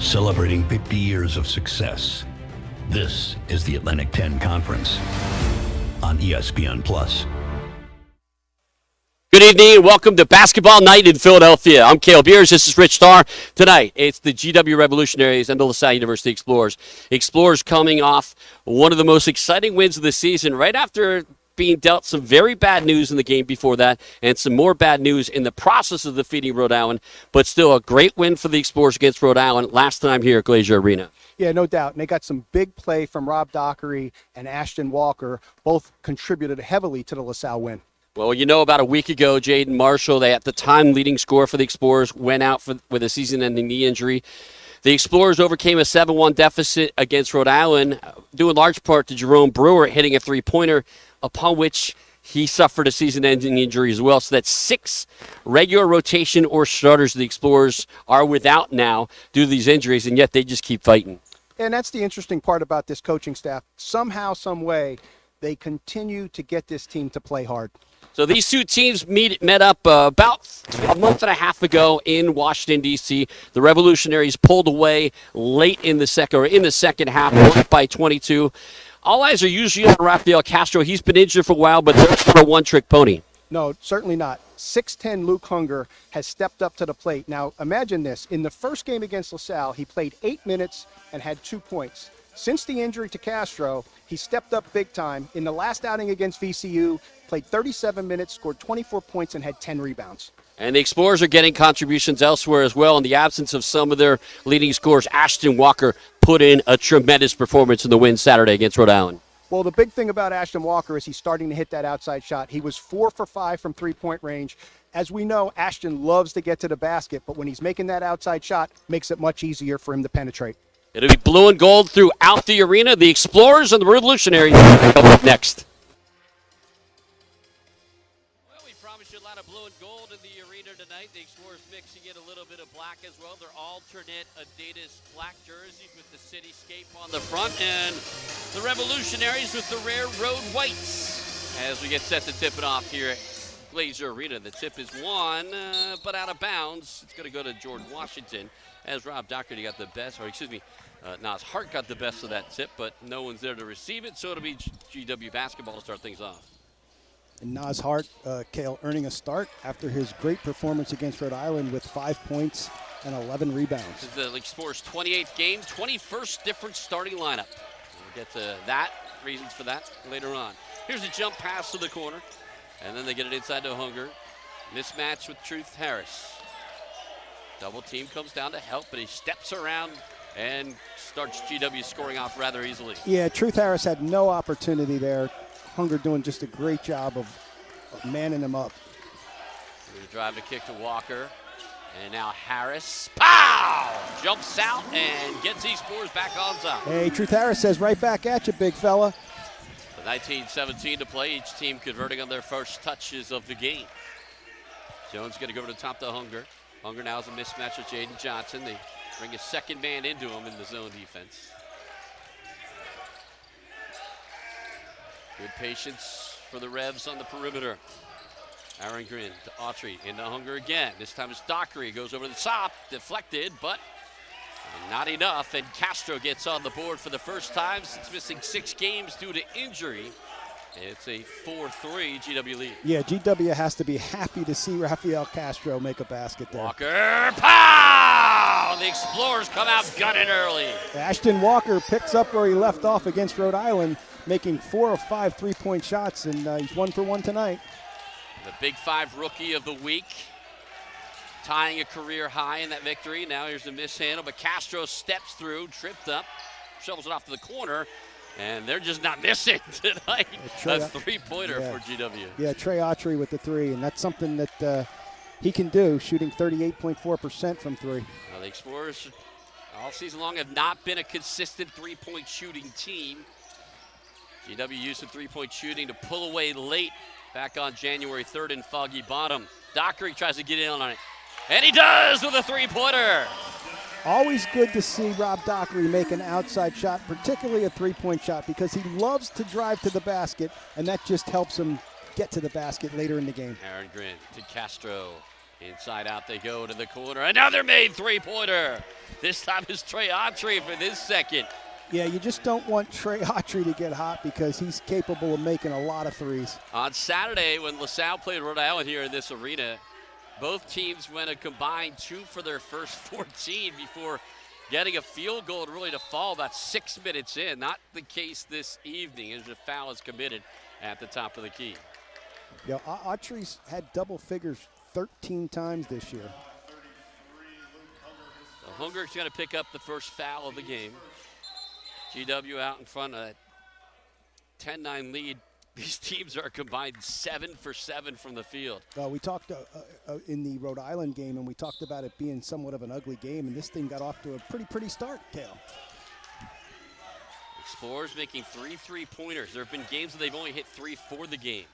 celebrating 50 years of success. This is the Atlantic 10 Conference on ESPN+. Good evening and welcome to Basketball Night in Philadelphia. I'm Cale Beers. This is Rich Starr. Tonight, it's the GW Revolutionaries and the LaSalle University Explorers. Explorers coming off one of the most exciting wins of the season right after being dealt some very bad news in the game before that and some more bad news in the process of defeating Rhode Island, but still a great win for the Explorers against Rhode Island last time here at Glazier Arena. Yeah, no doubt. And they got some big play from Rob Dockery and Ashton Walker. Both contributed heavily to the LaSalle win. Well, you know, about a week ago, Jaden Marshall, they at the time leading scorer for the Explorers, went out with a season-ending knee injury. The Explorers overcame a 7-1 deficit against Rhode Island, due in large part to Jerome Brewer hitting a three-pointer, upon which he suffered a season-ending injury as well. So that's 6 regular rotation or starters the Explorers are without now due to these injuries, and yet they just keep fighting. And that's the interesting part about this coaching staff. Somehow, some way, they continue to get this team to play hard. So these two teams met up about a month and a half ago in Washington, D.C. The Revolutionaries pulled away late in the second half, won by 22. All eyes are usually on Rafael Castro. He's been injured for a while, but they're not a one-trick pony. No, certainly not. 6'10" Luke Hunger has stepped up to the plate. Now, imagine this. In the first game against LaSalle, he played 8 minutes and had 2 points. Since the injury to Castro, he stepped up big time. In the last outing against VCU, played 37 minutes, scored 24 points, and had 10 rebounds. And the Explorers are getting contributions elsewhere as well. In the absence of some of their leading scorers, Ashton Walker put in a tremendous performance in the win Saturday against Rhode Island. Well, the big thing about Ashton Walker is he's starting to hit that outside shot. He was 4 for 5 from three-point range. As we know, Ashton loves to get to the basket, but when he's making that outside shot, makes it much easier for him to penetrate. It'll be blue and gold throughout the arena. The Explorers and the Revolutionaries come up next. Well, we promised you a lot of blue and gold in the arena tonight. The Explorers mixing in a little bit of black as well. Their alternate Adidas black jerseys with the cityscape on the front, and the Revolutionaries with the rare road whites. As we get set to tip it off here at Glazier Arena, the tip is won, but out of bounds. It's going to go to Jordan Washington. As Rob Dockery got the best, Nas Hart got the best of that tip, but no one's there to receive it, so it'll be GW basketball to start things off. And Nas Hart, Cale, earning a start after his great performance against Rhode Island with 5 points and 11 rebounds. This is the Explorers' 28th game, 21st different starting lineup. We'll get to that, reasons for that, later on. Here's a jump pass to the corner, and then they get it inside to Hunger. Mismatch with Truth Harris. Double team comes down to help, but he steps around and starts GW scoring off rather easily. Yeah, Truth Harris had no opportunity there. Hunger doing just a great job of manning him up. Here's a drive to kick to Walker. And now Harris, pow! Jumps out and gets these Explorers back on top. Hey, Truth Harris says right back at you, big fella. The 19-17 to play, each team converting on their first touches of the game. Jones going to go over the top to Hunger. Hunger now is a mismatch with Jaden Johnson. They bring a second man into him in the zone defense. Good patience for the Revs on the perimeter. Aaron Grin to Autry, into Hunger again. This time it's Dockery, goes over the top, deflected, but not enough. And Castro gets on the board for the first time since missing 6 games due to injury. It's a 4-3 GW lead. Yeah, GW has to be happy to see Rafael Castro make a basket there. Walker, pow! The Explorers come out gunning early. Ashton Walker picks up where he left off against Rhode Island, making 4 of 5 3-point shots, and he's 1 for 1 tonight. The Big 5 Rookie of the Week, tying a career high in that victory. Now here's the mishandle, but Castro steps through, tripped up, shovels it off to the corner. And they're just not missing tonight. A three-pointer for GW. Yeah, Trey Autry with the 3, and that's something that he can do, shooting 38.4% from 3. Well, the Explorers all season long have not been a consistent three-point shooting team. GW used some three-point shooting to pull away late back on January 3rd in Foggy Bottom. Dockery tries to get in on it, and he does with a three-pointer. Always good to see Rob Dockery make an outside shot, particularly a three-point shot, because he loves to drive to the basket, and that just helps him get to the basket later in the game. Aaron Grin to Castro. Inside out they go to the corner. Another made three-pointer. This time it's Trey Autry for this second. Yeah, you just don't want Trey Autry to get hot because he's capable of making a lot of threes. On Saturday when LaSalle played Rhode Island here in this arena, both teams went a combined 2 for their first 14 before getting a field goal really to fall about 6 minutes in. Not the case this evening as the foul is committed at the top of the key. Yeah, Autry's had double figures 13 times this year. So Hunger's going to pick up the first foul of the game. GW out in front of a 10-9 lead. These teams are combined 7 for 7 from the field. We talked in the Rhode Island game, and we talked about it being somewhat of an ugly game, and this thing got off to a pretty start, Cale. Explorers making 3 3-pointers. There have been games that they've only hit 3 for the game.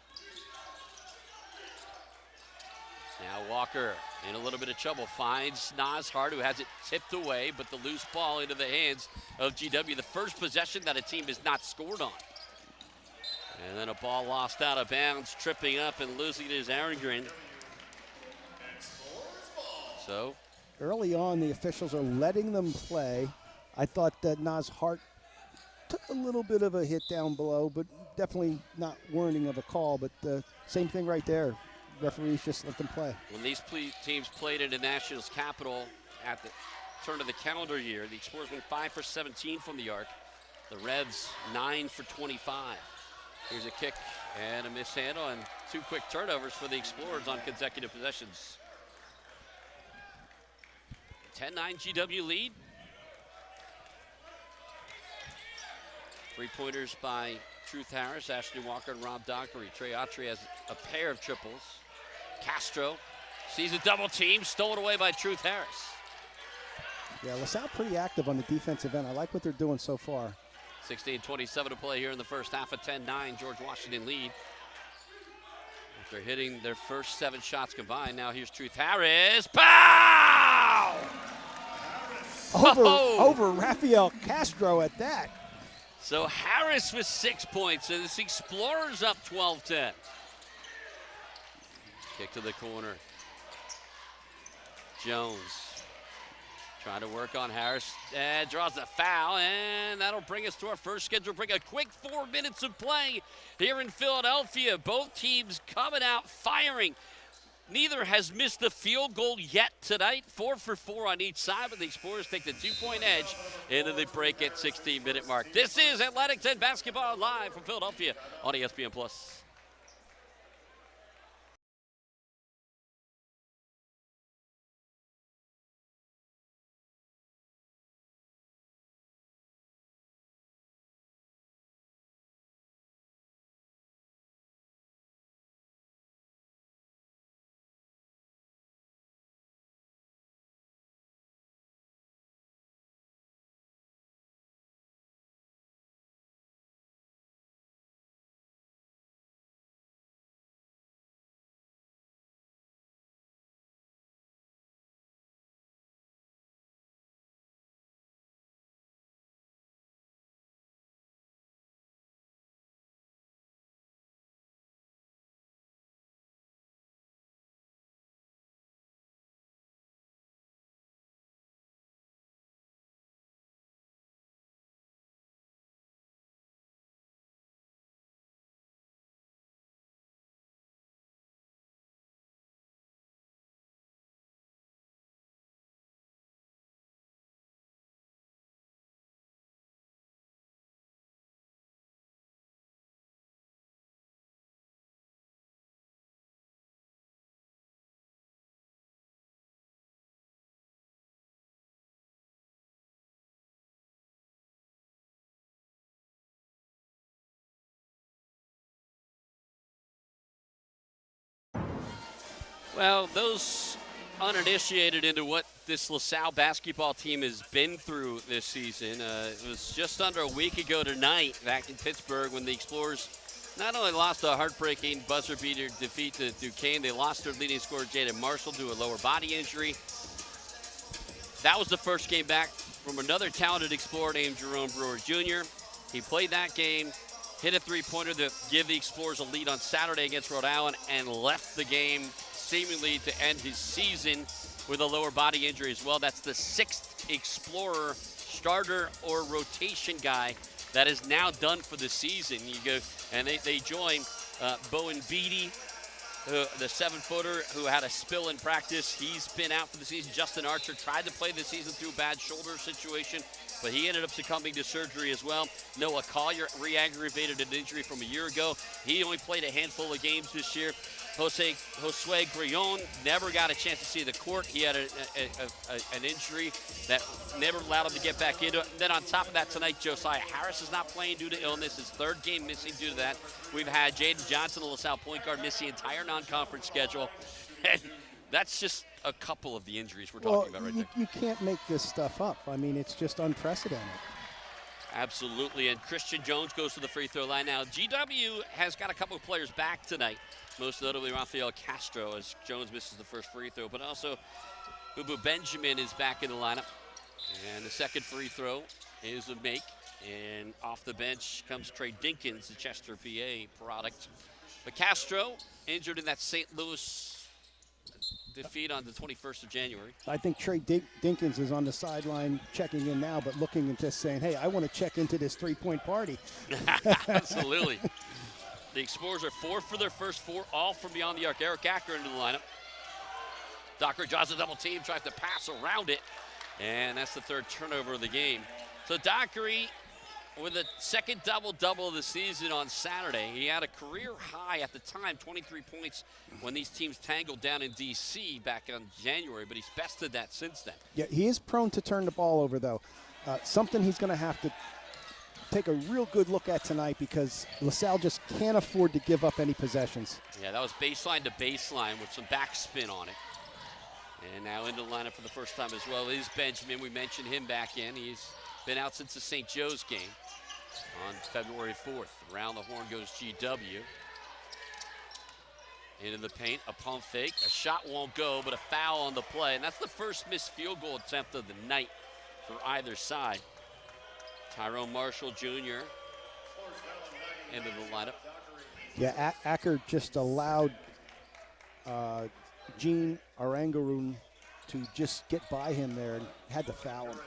Now Walker in a little bit of trouble, finds Nazhart, who has it tipped away, but the loose ball into the hands of GW. The first possession that a team has not scored on. And then a ball lost out of bounds, tripping up and losing his Arngren. So early on, the officials are letting them play. I thought that Nazhart took a little bit of a hit down below, but definitely not warning of a call. But same thing right there. Referees just let them play. When these teams played in the Nationals Capital at the turn of the calendar year, the Explorers went 5 for 17 from the arc. The Revs 9 for 25. Here's a kick and a mishandle and 2 quick turnovers for the Explorers on consecutive possessions. 10-9 GW lead. 3-pointers by Truth Harris, Ashley Walker, and Rob Dockery. Trey Autry has a pair of triples. Castro sees a double team, stolen away by Truth Harris. Yeah, LaSalle pretty active on the defensive end. I like what they're doing so far. 16:27 to play here in the first half. Of 10-9, George Washington lead. After hitting their first 7 shots combined, now here's Truth Harris. Pow! Over Rafael Castro at that. So Harris with 6 points, and this Explorers up 12-10. Kick to the corner. Jones trying to work on Harris. Draws a foul, and that'll bring us to our first scheduled break. A quick 4 minutes of play here in Philadelphia. Both teams coming out firing. Neither has missed the field goal yet tonight. 4 for 4 on each side, but the Explorers take the 2-point edge into the break at 16-minute mark. This is Atlantic 10 Basketball live from Philadelphia on ESPN+. Well, those uninitiated into what this LaSalle basketball team has been through this season, it was just under a week ago tonight back in Pittsburgh when the Explorers not only lost a heartbreaking buzzer beater defeat to Duquesne, they lost their leading scorer Jaden Marshall to a lower body injury. That was the first game back from another talented Explorer named Jerome Brewer Jr. He played that game, hit a 3-pointer to give the Explorers a lead on Saturday against Rhode Island, and left the game seemingly to end his season with a lower body injury as well. That's the 6th Explorer starter or rotation guy that is now done for the season. You go and they join Bowen Beatty, the 7-footer who had a spill in practice. He's been out for the season. Justin Archer tried to play the season through a bad shoulder situation, but he ended up succumbing to surgery as well. Noah Collier re-aggravated an injury from a year ago. He only played a handful of games this year. Josue Grillon never got a chance to see the court. He had an injury that never allowed him to get back into it. And then on top of that tonight, Josiah Harris is not playing due to illness. His 3rd game missing due to that. We've had Jaden Johnson, the LaSalle point guard, miss the entire non-conference schedule. And that's just a couple of the injuries we're talking about right there. You can't make this stuff up. I mean, it's just unprecedented. Absolutely, and Christian Jones goes to the free throw line. Now, GW has got a couple of players back tonight, most notably Rafael Castro, as Jones misses the first free throw, but also Bubu Benjamin is back in the lineup. And the second free throw is a make, and off the bench comes Trey Dinkins, the Chester, PA product. But Castro, injured in that St. Louis defeat on the 21st of January. I think Trey Dinkins is on the sideline checking in now, but looking and just saying, hey, I want to check into this 3-point party. Absolutely. The Explorers are 4 for their first 4, all from beyond the arc. Eric Acker into the lineup. Docker draws a double team, tries to pass around it, and that's the 3rd turnover of the game. So Dockery with a 2nd double-double of the season on Saturday. He had a career high at the time, 23 points when these teams tangled down in D.C. back in January, but he's bested that since then. Yeah, he is prone to turn the ball over, though. Something he's going to have to take a real good look at tonight because LaSalle just can't afford to give up any possessions. Yeah, that was baseline to baseline with some backspin on it. And now into the lineup for the first time as well is Benjamin. We mentioned him back in. He's been out since the St. Joe's game on February 4th. Around the horn goes GW. Into the paint, a pump fake. A shot won't go, but a foul on the play. And that's the first missed field goal attempt of the night for either side. Tyrone Marshall Jr. into the lineup. Yeah, Acker just allowed Gene Arangaroon to just get by him there and had to foul him.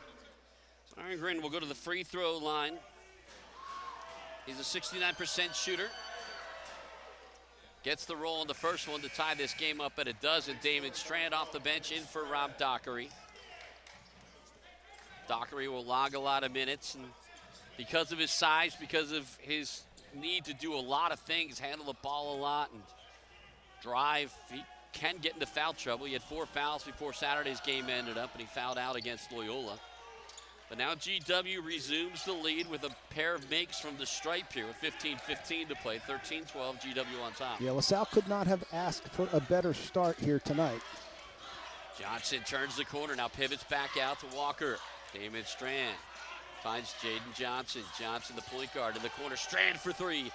Arangren will go to the free throw line. He's a 69% shooter. Gets the roll on the first one to tie this game up at a dozen. Damon Strand off the bench in for Rob Dockery. Dockery will log a lot of minutes, and because of his size, because of his need to do a lot of things, handle the ball a lot and drive, he can get into foul trouble. He had 4 fouls before Saturday's game ended up, and he fouled out against Loyola. But now GW resumes the lead with a pair of makes from the stripe here with 15-15 to play. 13-12, GW on top. Yeah, LaSalle could not have asked for a better start here tonight. Johnson turns the corner, now pivots back out to Walker. Damon Strand finds Jaden Johnson. Johnson, the point guard, in the corner. Strand for 3.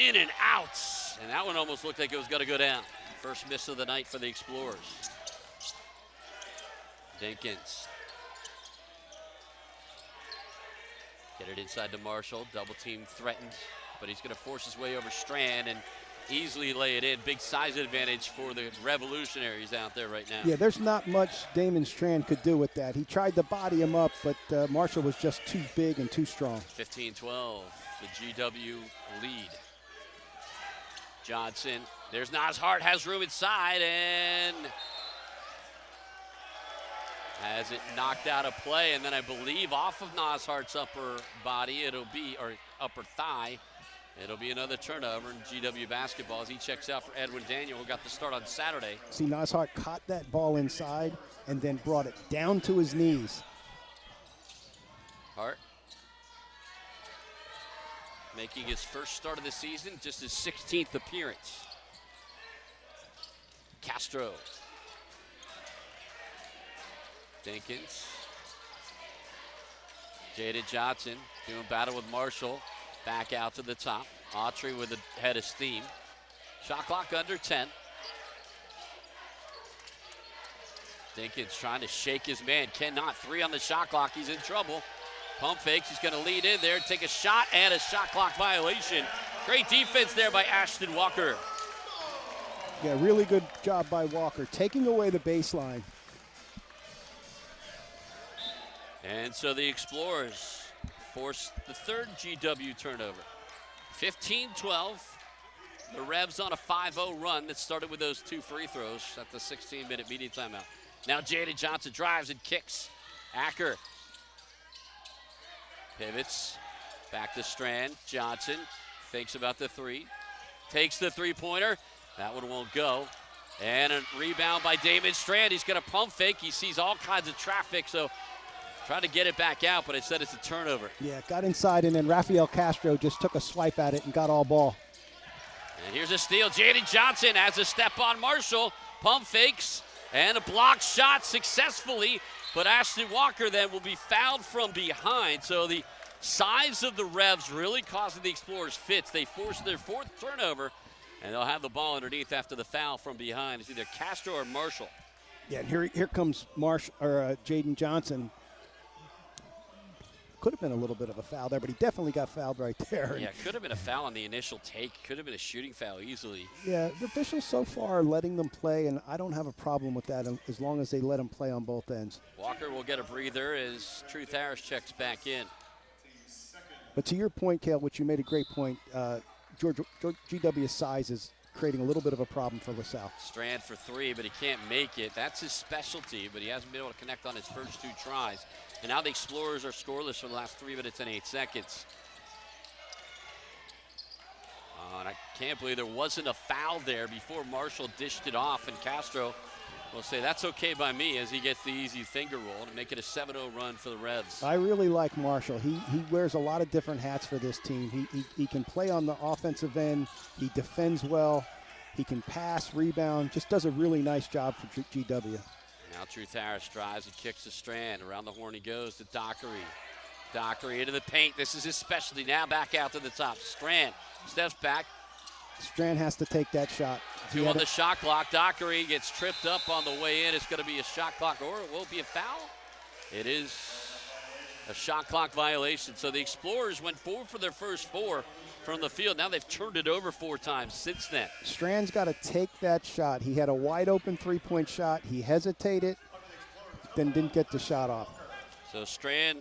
In and out. And that one almost looked like it was going to go down. First miss of the night for the Explorers. Dinkins. Get it inside to Marshall. Double team threatened, but he's going to force his way over Strand and easily lay it in. Big size advantage for the Revolutionaries out there right now. Yeah, there's not much Damon Strand could do with that. He tried to body him up, but Marshall was just too big and too strong. 15-12, the GW lead. Johnson, there's Nashart, has room inside, and has it knocked out of play, and then I believe off of Nashart's upper body, or upper thigh, it'll be another turnover in GW basketball as he checks out for Edwin Daniel, who got the start on Saturday. See, Nashart caught that ball inside and then brought it down to his knees. Hart making his first start of the season, just his 16th appearance. Castro. Dinkins. Jaden Johnson doing battle with Marshall. Back out to the top. Autry with a head of steam. Shot clock under 10. Dinkins trying to shake his man. Cannot. 3 on the shot clock. He's in trouble. Pump fakes. He's going to lead in there, take a shot, and a shot clock violation. Great defense there by Ashton Walker. Yeah, really good job by Walker, taking away the baseline. And so the Explorers force the third GW turnover. 15-12. The Revs on a 5-0 run that started with those 2 free throws at the 16-minute media timeout. Now Jaden Johnson drives and kicks. Acker pivots back to Strand. Johnson thinks about the 3. Takes the 3-pointer. That one won't go. And a rebound by David Strand. He's going to pump fake. He sees all kinds of traffic, so trying to get it back out, but instead it's a turnover. Yeah, got inside, and then Rafael Castro just took a swipe at it and got all ball. And here's a steal. Jaden Johnson has a step on Marshall. Pump fakes and a block shot successfully, but Ashley Walker then will be fouled from behind. So the size of the Revs really causing the Explorers fits. They force their 4th turnover, and they'll have the ball underneath after the foul from behind. It's either Castro or Marshall. Yeah, and here comes Jaden Johnson. Could have been a little bit of a foul there, but he definitely got fouled right there. Yeah, could have been a foul on the initial take. Could have been a shooting foul easily. Yeah, the officials so far are letting them play, and I don't have a problem with that as long as they let them play on both ends. Walker will get a breather as Truth Harris checks back in. But to your point, Cale, which you made a great point, GW's size is creating a little bit of a problem for LaSalle. Strand for 3, but he can't make it. That's his specialty, but he hasn't been able to connect on his first 2 tries. And now the Explorers are scoreless for the last 3 minutes and 8 seconds. And I can't believe there wasn't a foul there before Marshall dished it off, and Castro will say that's okay by me as he gets the easy finger roll to make it a 7-0 run for the Revs. I really like Marshall. He wears a lot of different hats for this team. He can play on the offensive end. He defends well. He can pass, rebound, just does a really nice job for GW. Now Truth Harris drives and kicks the Strand. Around the horn he goes to Dockery. Dockery into the paint. This is his specialty. Now back out to the top. Strand steps back. Strand has to take that shot. 2 on the shot clock. Dockery gets tripped up on the way in. It's going to be a shot clock, or it will be a foul. It is a shot clock violation. So the Explorers went 4 for their first 4 from the field. Now they've turned it over 4 times since then. Strand's got to take that shot. He had a wide open 3-point shot. He hesitated, then didn't get the shot off. So Strand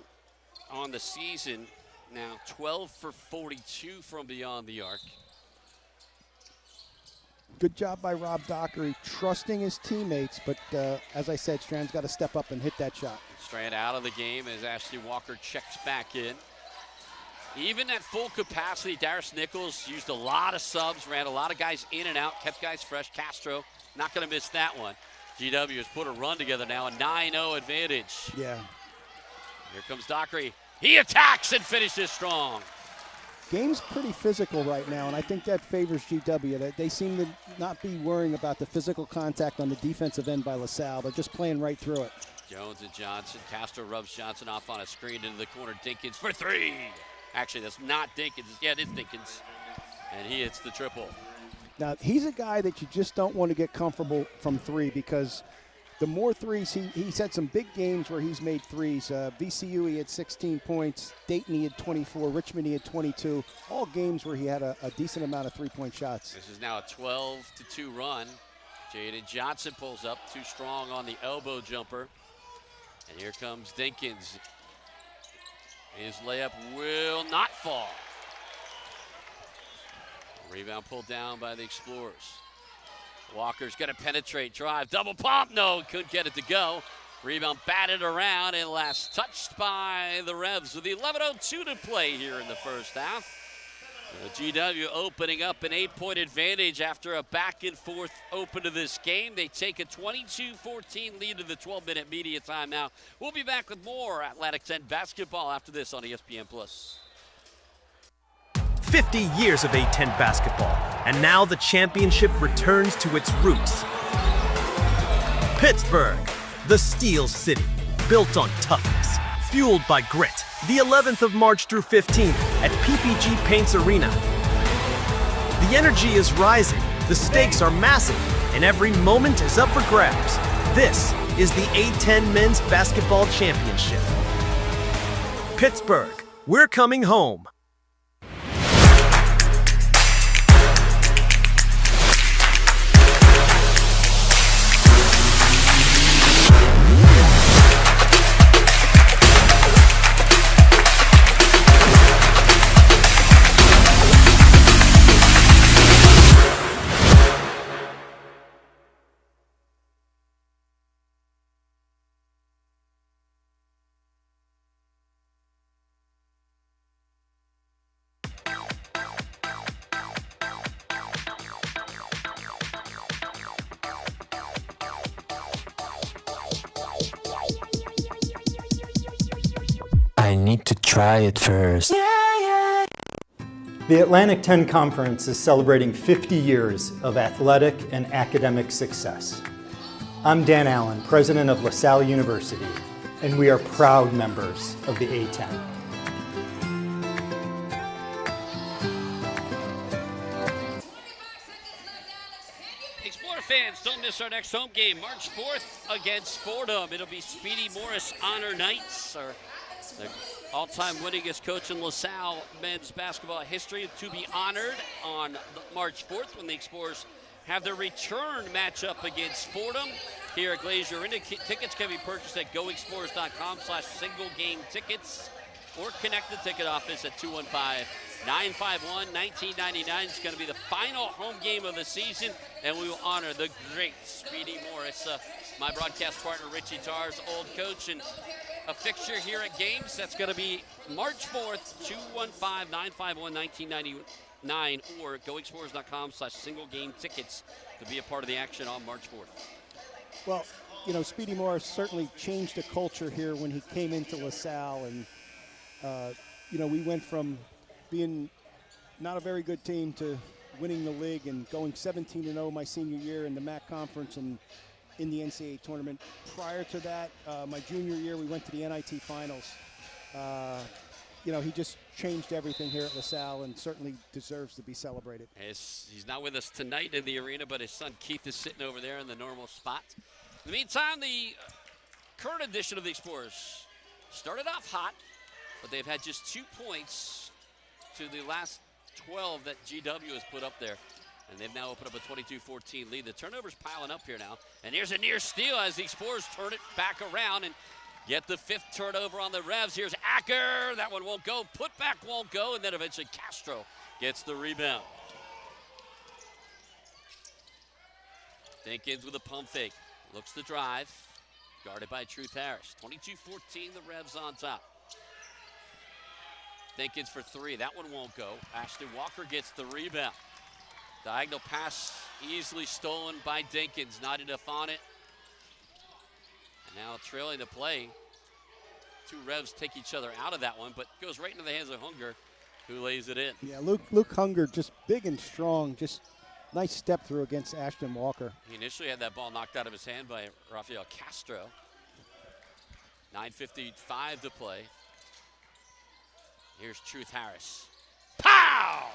on the season now 12 for 42 from beyond the arc. Good job by Rob Dockery, trusting his teammates, but as I said, Strand's got to step up and hit that shot. Strand out of the game as Ashley Walker checks back in. Even at full capacity, Darius Nichols used a lot of subs, ran a lot of guys in and out, kept guys fresh. Castro, not going to miss that one. GW has put a run together now, a 9-0 advantage. Yeah. Here comes Dockery. He attacks and finishes strong. Game's pretty physical right now, and I think that favors GW. They seem to not be worrying about the physical contact on the defensive end by LaSalle. They're just playing right through it. Jones and Johnson. Castro rubs Johnson off on a screen into the corner. Dinkins for 3. Actually, that's not Dinkins. Yeah, it is Dinkins. And he hits the triple. Now, he's a guy that you just don't want to get comfortable from 3 because the more threes, he's had some big games where he's made threes. VCU, he had 16 points. Dayton, he had 24. Richmond, he had 22. All games where he had a decent amount of 3-point shots. This is now a 12-2 run. Jaden Johnson pulls up, too strong on the elbow jumper. And here comes Dinkins. His layup will not fall. Rebound pulled down by the Explorers. Walker's going to penetrate, drive, double pump. No, couldn't get it to go. Rebound batted around and last touched by the Revs with 11:02 to play here in the first half. The GW opening up an 8-point advantage after a back-and-forth open to this game. They take a 22-14 lead to the 12-minute media timeout. We'll be back with more Atlantic 10 basketball after this on ESPN+. 50 years of A10 basketball, and now the championship returns to its roots. Pittsburgh, the Steel City, built on toughness, fueled by grit. The 11th of March through 15th at PPG Paints Arena. The energy is rising, the stakes are massive, and every moment is up for grabs. This is the A10 Men's Basketball Championship. Pittsburgh, we're coming home. I need to try it first. The Atlantic 10 Conference is celebrating 50 years of athletic and academic success. I'm Dan Allen, president of LaSalle University, and we are proud members of the A10. Fans, don't miss our next home game, March 4th against Fordham. It'll be Speedy Morris Honor Nights, or the all-time winningest coach in LaSalle men's basketball history, to be honored on March 4th when the Explorers have their return matchup against Fordham here at Glazier Arena. Tickets can be purchased at goexplorers.com/single-game-tickets or connect the ticket office at 215-951-1999. It's going to be the final home game of the season, and we will honor the great Speedy Morris, my broadcast partner Richie Tarr's old coach, and a fixture here at games. That's going to be March 4th, 215-951-1999, or goexplorers.com/single-game-tickets to be a part of the action on March 4th. Well, you know, Speedy Morris certainly changed the culture here when he came into LaSalle, and you know, we went from being not a very good team to winning the league and going 17-0 my senior year in the MAC conference and in the NCAA tournament. Prior to that, my junior year, we went to the NIT finals. You know, he just changed everything here at LaSalle and certainly deserves to be celebrated. He's not with us tonight in the arena, but his son Keith is sitting over there in the normal spot. In the meantime, the current edition of the Explorers started off hot, but they've had just 2 points to the last 12 that GW has put up there. And they've now opened up a 22-14 lead. The turnover's piling up here now. And here's a near steal as the Explorers turn it back around and get the 5th turnover on the Revs. Here's Acker. That one won't go. Putback won't go. And then eventually Castro gets the rebound. Dinkins with a pump fake. Looks to drive. Guarded by Truth Harris. 22-14, the Revs on top. Dinkins for 3. That one won't go. Ashton Walker gets the rebound. Diagonal pass easily stolen by Dinkins. Not enough on it. And now trailing the play. 2 Revs take each other out of that one, but goes right into the hands of Hunger, who lays it in. Yeah, Luke Hunger, just big and strong. Just nice step through against Ashton Walker. He initially had that ball knocked out of his hand by Rafael Castro. 9:55 to play. Here's Truth Harris. Pow!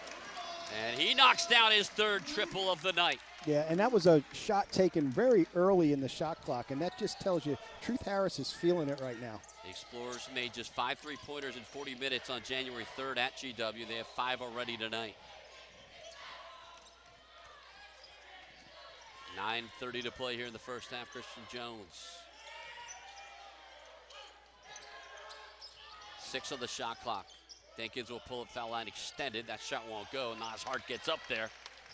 And he knocks down his 3rd triple of the night. Yeah, and that was a shot taken very early in the shot clock, and that just tells you Truth Harris is feeling it right now. The Explorers made just 5 3-pointers in 40 minutes on January 3rd at GW. They have 5 already tonight. 9:30 to play here in the first half. Christian Jones. 6 on the shot clock. Dinkins will pull it, foul line extended. That shot won't go. Nas Hart gets up there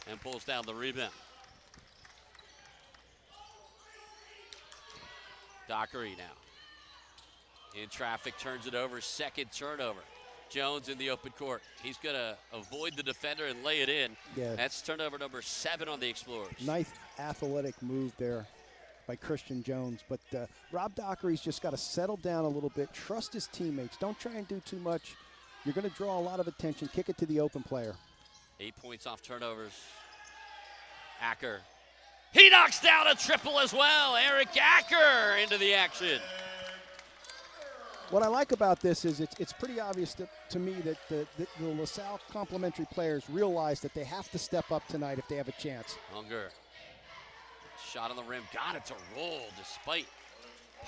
and pulls down the rebound. Dockery now. In traffic, turns it over. 2nd turnover. Jones in the open court. He's going to avoid the defender and lay it in. Yeah. That's turnover number 7 on the Explorers. Nice athletic move there by Christian Jones. But Rob Dockery's just got to settle down a little bit. Trust his teammates. Don't try and do too much. You're going to draw a lot of attention. Kick it to the open player. 8 points off turnovers. Acker. He knocks down a triple as well. Eric Acker into the action. What I like about this is it's pretty obvious to me that the LaSalle complimentary players realize that they have to step up tonight if they have a chance. Hunger. Shot on the rim. Got it to roll despite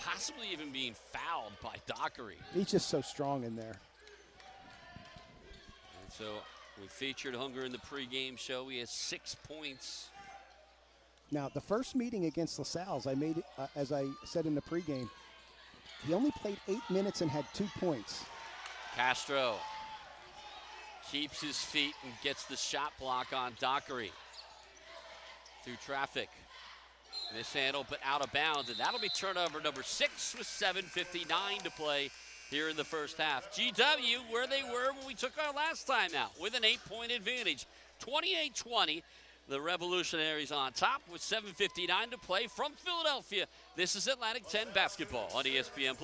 possibly even being fouled by Dockery. He's just so strong in there. And so we featured Hunger in the pregame show. He has 6 points. Now, the first meeting against LaSalle, as I said in the pregame, he only played 8 minutes and had 2 points. Castro keeps his feet and gets the shot block on Dockery. Through traffic. Mishandled but out of bounds, and that'll be turnover number 6 with 7:59 to play here in the first half. GW, where they were when we took our last time out, with an 8-point advantage. 28-20. The Revolutionaries on top with 7:59 to play from Philadelphia. This is Atlantic 10 basketball on ESPN+.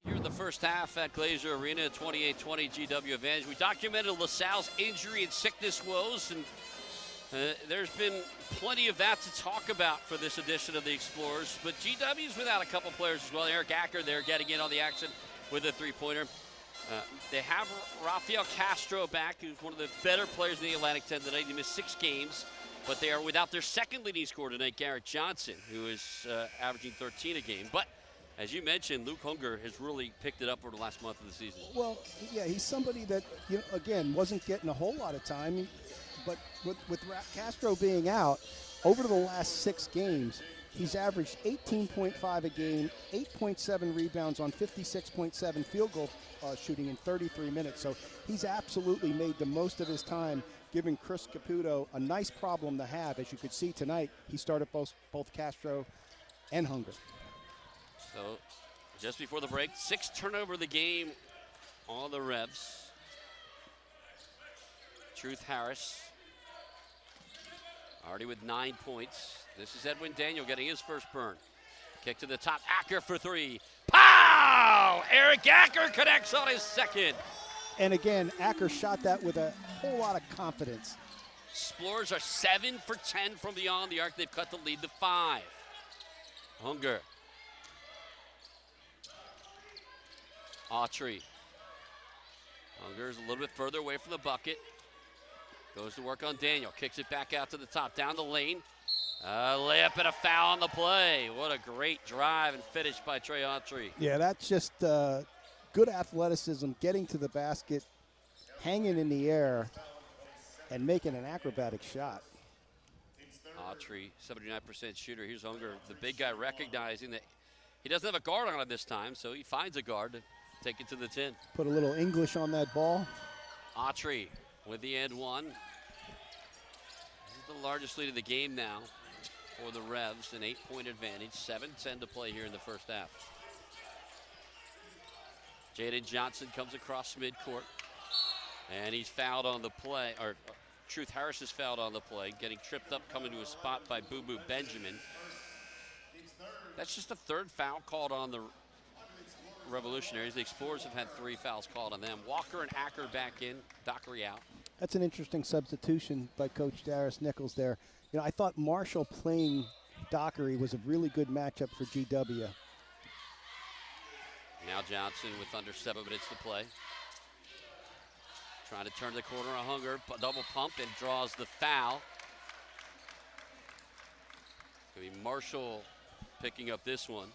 Here in the first half at Glazier Arena, 28-20 GW advantage. We documented LaSalle's injury and sickness woes, and there's been plenty of that to talk about for this edition of the Explorers. But GW's without a couple players as well. Eric Acker there getting in on the action with a three-pointer. They have Rafael Castro back, who's one of the better players in the Atlantic 10 tonight. He missed 6 games, but they are without their second leading scorer tonight, Garrett Johnson, who is averaging 13 a game. But as you mentioned, Luke Hunger has really picked it up over the last month of the season. Well, yeah, he's somebody that, again, wasn't getting a whole lot of time. But with Castro being out, over the last 6 games, he's averaged 18.5 a game, 8.7 rebounds on 56.7 field goal shooting in 33 minutes. So he's absolutely made the most of his time, giving Chris Caputo a nice problem to have. As you could see tonight, he started both Castro and Hunger. So just before the break, 6 turnover of the game on the Revs. Truth Harris already with 9 points. This is Edwin Daniel getting his first burn. Kick to the top, Acker for 3. Pow! Eric Acker connects on his second. And again, Acker shot that with a whole lot of confidence. Explorers are 7 for 10 from beyond the arc. They've cut the lead to 5. Hunger. Autry. Hunger's a little bit further away from the bucket. Goes to work on Daniel. Kicks it back out to the top. Down the lane. A layup and a foul on the play. What a great drive and finish by Trey Autry. Yeah, that's just good athleticism, getting to the basket, hanging in the air, and making an acrobatic shot. Autry, 79% shooter. Here's Hunger, the big guy, recognizing that he doesn't have a guard on him this time, so he finds a guard to take it to the 10. Put a little English on that ball. Autry with the and one. This is the largest lead of the game now for the Revs, an 8-point advantage. 7:10 to play here in the first half. Jaden Johnson comes across midcourt, and he's fouled on the play, or Truth Harris is fouled on the play, getting tripped up, coming to a spot by Boo Boo Benjamin. That's just the 3rd foul called on the Revolutionaries. The Explorers have had 3 fouls called on them. Walker and Acker back in, Dockery out. That's an interesting substitution by Coach Darius Nichols there. I thought Marshall playing Dockery was a really good matchup for GW. Now Johnson with under 7 minutes to play. Trying to turn the corner on Hunger, double pump, and draws the foul. It's going to be Marshall picking up this one.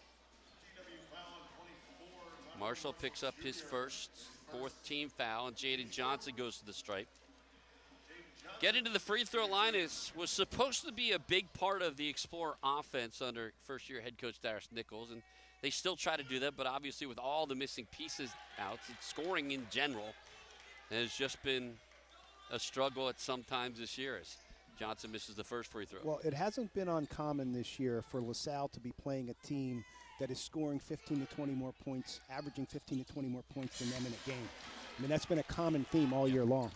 Marshall picks up his 4th team foul, and Jaden Johnson goes to the stripe. Getting to the free throw line was supposed to be a big part of the Explorer offense under first-year head coach Darius Nichols, and they still try to do that, but obviously with all the missing pieces out, scoring in general has just been a struggle at some times this year as Johnson misses the first free throw. Well, it hasn't been uncommon this year for LaSalle to be playing a team that is scoring 15 to 20 more points, averaging 15 to 20 more points than them in a game. I mean, that's been a common theme all year long.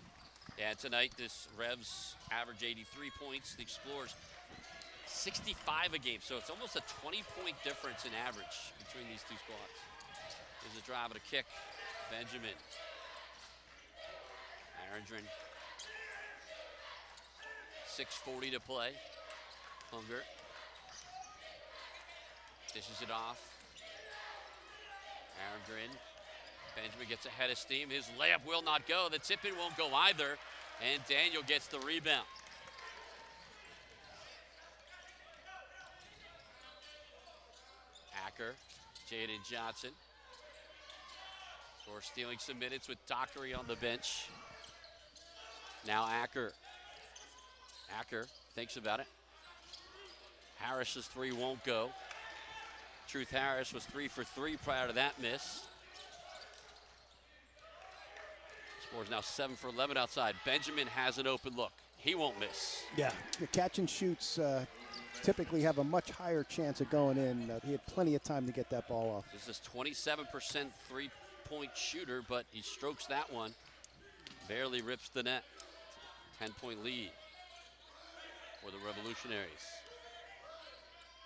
Yeah, tonight this Revs average 83 points. The Explorers 65 a game, so it's almost a 20-point difference in average between these two squads. There's a drive and a kick. Benjamin. Arendron. 6:40 to play. Hunger. Dishes it off. Arendron. Benjamin gets ahead of steam. His layup will not go. The tip-in won't go either. And Daniel gets the rebound. Acker, Jaden Johnson. For stealing some minutes with Dockery on the bench. Now Acker. Acker thinks about it. Harris's 3 won't go. Truth Harris was 3 for 3 prior to that miss. Explorers now 7 for 11 outside. Benjamin has an open look. He won't miss. Yeah, the catch and shoots typically have a much higher chance of going in. He had plenty of time to get that ball off. This is 27% three-point shooter, but he strokes that one. Barely rips the net. 10-point lead for the Revolutionaries.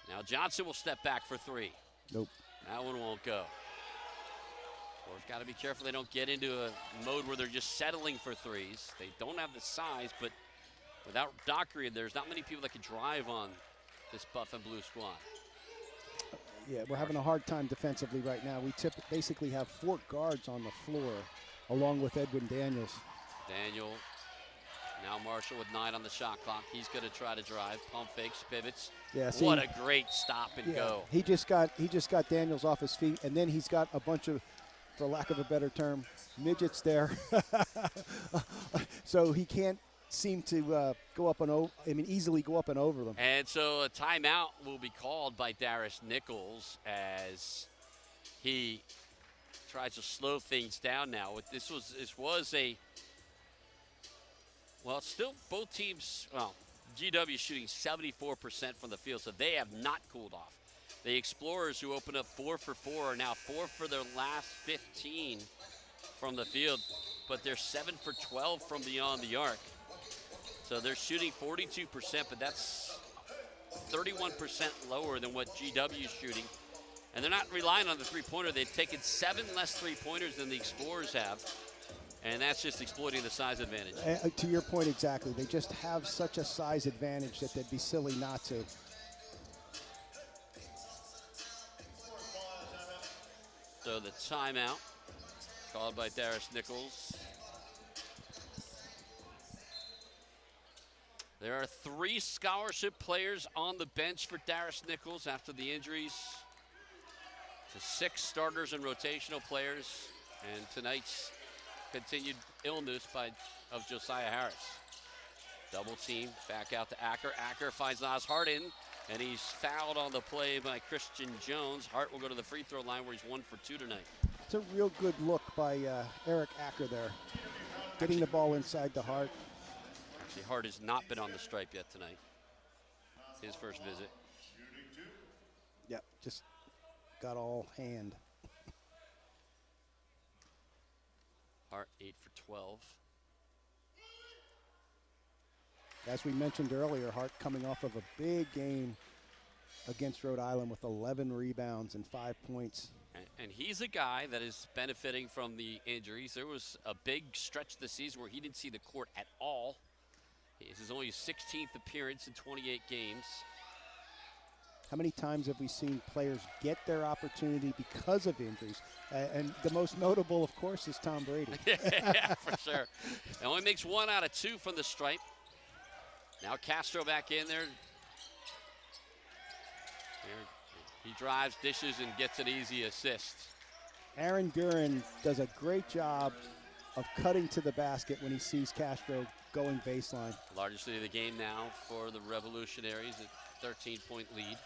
Now Johnson will step back for 3. Nope. That one won't go. Explorers got to be careful they don't get into a mode where they're just settling for threes. They don't have the size, but without Dockery, there's not many people that can drive on this buff and blue squad. Yeah, we're having a hard time defensively right now. We basically have 4 guards on the floor, along with Edwin Daniels. Daniel, now Marshall with 9 on the shot clock. He's going to try to drive, pump fakes, pivots. Yeah, see, what a great stop and go. He just got Daniels off his feet, and then he's got a bunch of, for lack of a better term, midgets there. So he can't seem to easily go up and over them. And so a timeout will be called by Darius Nichols as he tries to slow things down now. This was a, well, still both teams, well, GW shooting 74% from the field, so they have not cooled off. The Explorers, who opened up 4 for 4, are now 4 for their last 15 from the field, but they're 7 for 12 from beyond the arc. So they're shooting 42%, but that's 31% lower than what GW is shooting. And they're not relying on the three-pointer. They've taken 7 less three-pointers than the Explorers have, and that's just exploiting the size advantage. To your point exactly. They just have such a size advantage that they'd be silly not to. So the timeout called by Darius Nichols. There are 3 scholarship players on the bench for Darius Nichols after the injuries to 6 starters and rotational players, and tonight's continued illness of Josiah Harris. Double team, back out to Acker. Acker finds Nas Hart in, and he's fouled on the play by Christian Jones. Hart will go to the free throw line where he's 1 for 2 tonight. It's a real good look by Eric Acker there, getting the ball inside the Hart. Actually, Hart has not been on the stripe yet tonight. His first visit. Yep, just got all hand. Hart 8 for 12. As we mentioned earlier, Hart coming off of a big game against Rhode Island with 11 rebounds and 5 points. And he's a guy that is benefiting from the injuries. There was a big stretch this season where he didn't see the court at all. This is only his 16th appearance in 28 games. How many times have we seen players get their opportunity because of injuries? And the most notable, of course, is Tom Brady. Yeah, for sure. It only makes 1 out of 2 from the stripe. Now Castro back in there. He drives, dishes, and gets an easy assist. Aaron Guerin does a great job of cutting to the basket when he sees Castro going baseline. Largest lead of the game now for the Revolutionaries, a 13-point lead.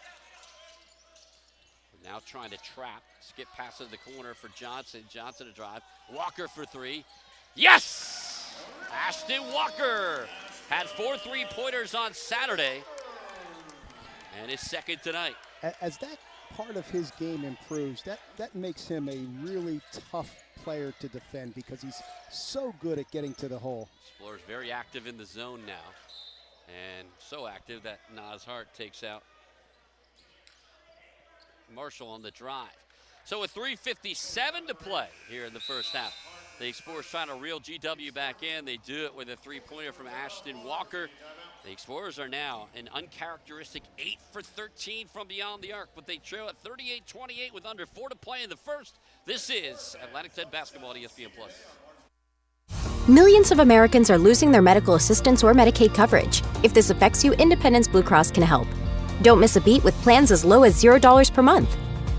We're now trying to trap. Skip pass to the corner for Johnson. Johnson to drive. Walker for 3. Yes! Ashton Walker had 4 3-pointers on Saturday and his second tonight. As that part of his game improves, that makes him a really tough player to defend because he's so good at getting to the hole. Explorers very active in the zone now, and so active that Nas Hart takes out Marshall on the drive. So with 3:57 to play here in the first half, the Explorers trying to reel GW back in. They do it with a 3-pointer from Ashton Walker. The Explorers are now an uncharacteristic 8 for 13 from beyond the arc, but they trail at 38-28 with under 4 to play in the first. This is Atlantic 10 basketball at ESPN+. Millions of Americans are losing their medical assistance or Medicaid coverage. If this affects you, Independence Blue Cross can help. Don't miss a beat with plans as low as $0 per month.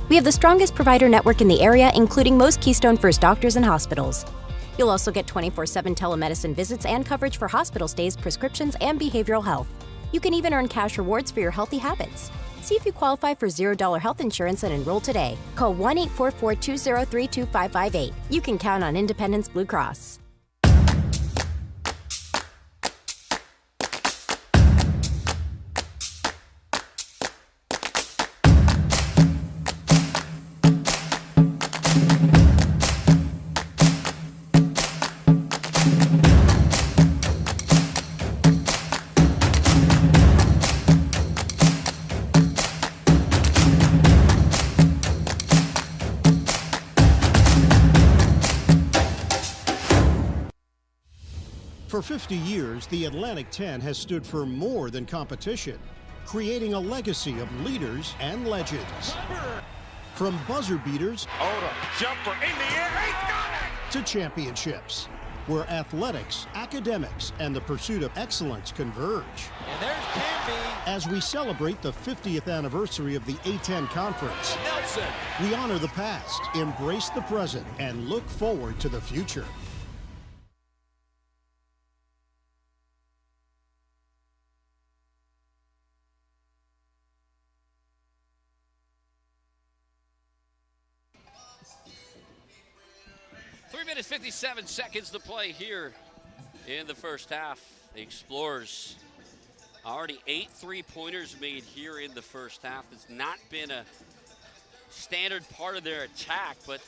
We have the strongest provider network in the area, including most Keystone First doctors and hospitals. You'll also get 24/7 telemedicine visits and coverage for hospital stays, prescriptions, and behavioral health. You can even earn cash rewards for your healthy habits. See if you qualify for $0 health insurance and enroll today. Call 1-844-203-2558. You can count on Independence Blue Cross. For 50 years, the Atlantic 10 has stood for more than competition, creating a legacy of leaders and legends. From buzzer beaters Jumper in the air, he got it! to championships, where athletics, academics, and the pursuit of excellence converge. And there's Canby. As we celebrate the 50th anniversary of the A10 Conference, Nelson. we honor the past, embrace the present, and look forward to the future. Minutes 57 seconds to play here in the first half. The Explorers already 8 3-pointers made here in the first half. It's not been a standard part of their attack, but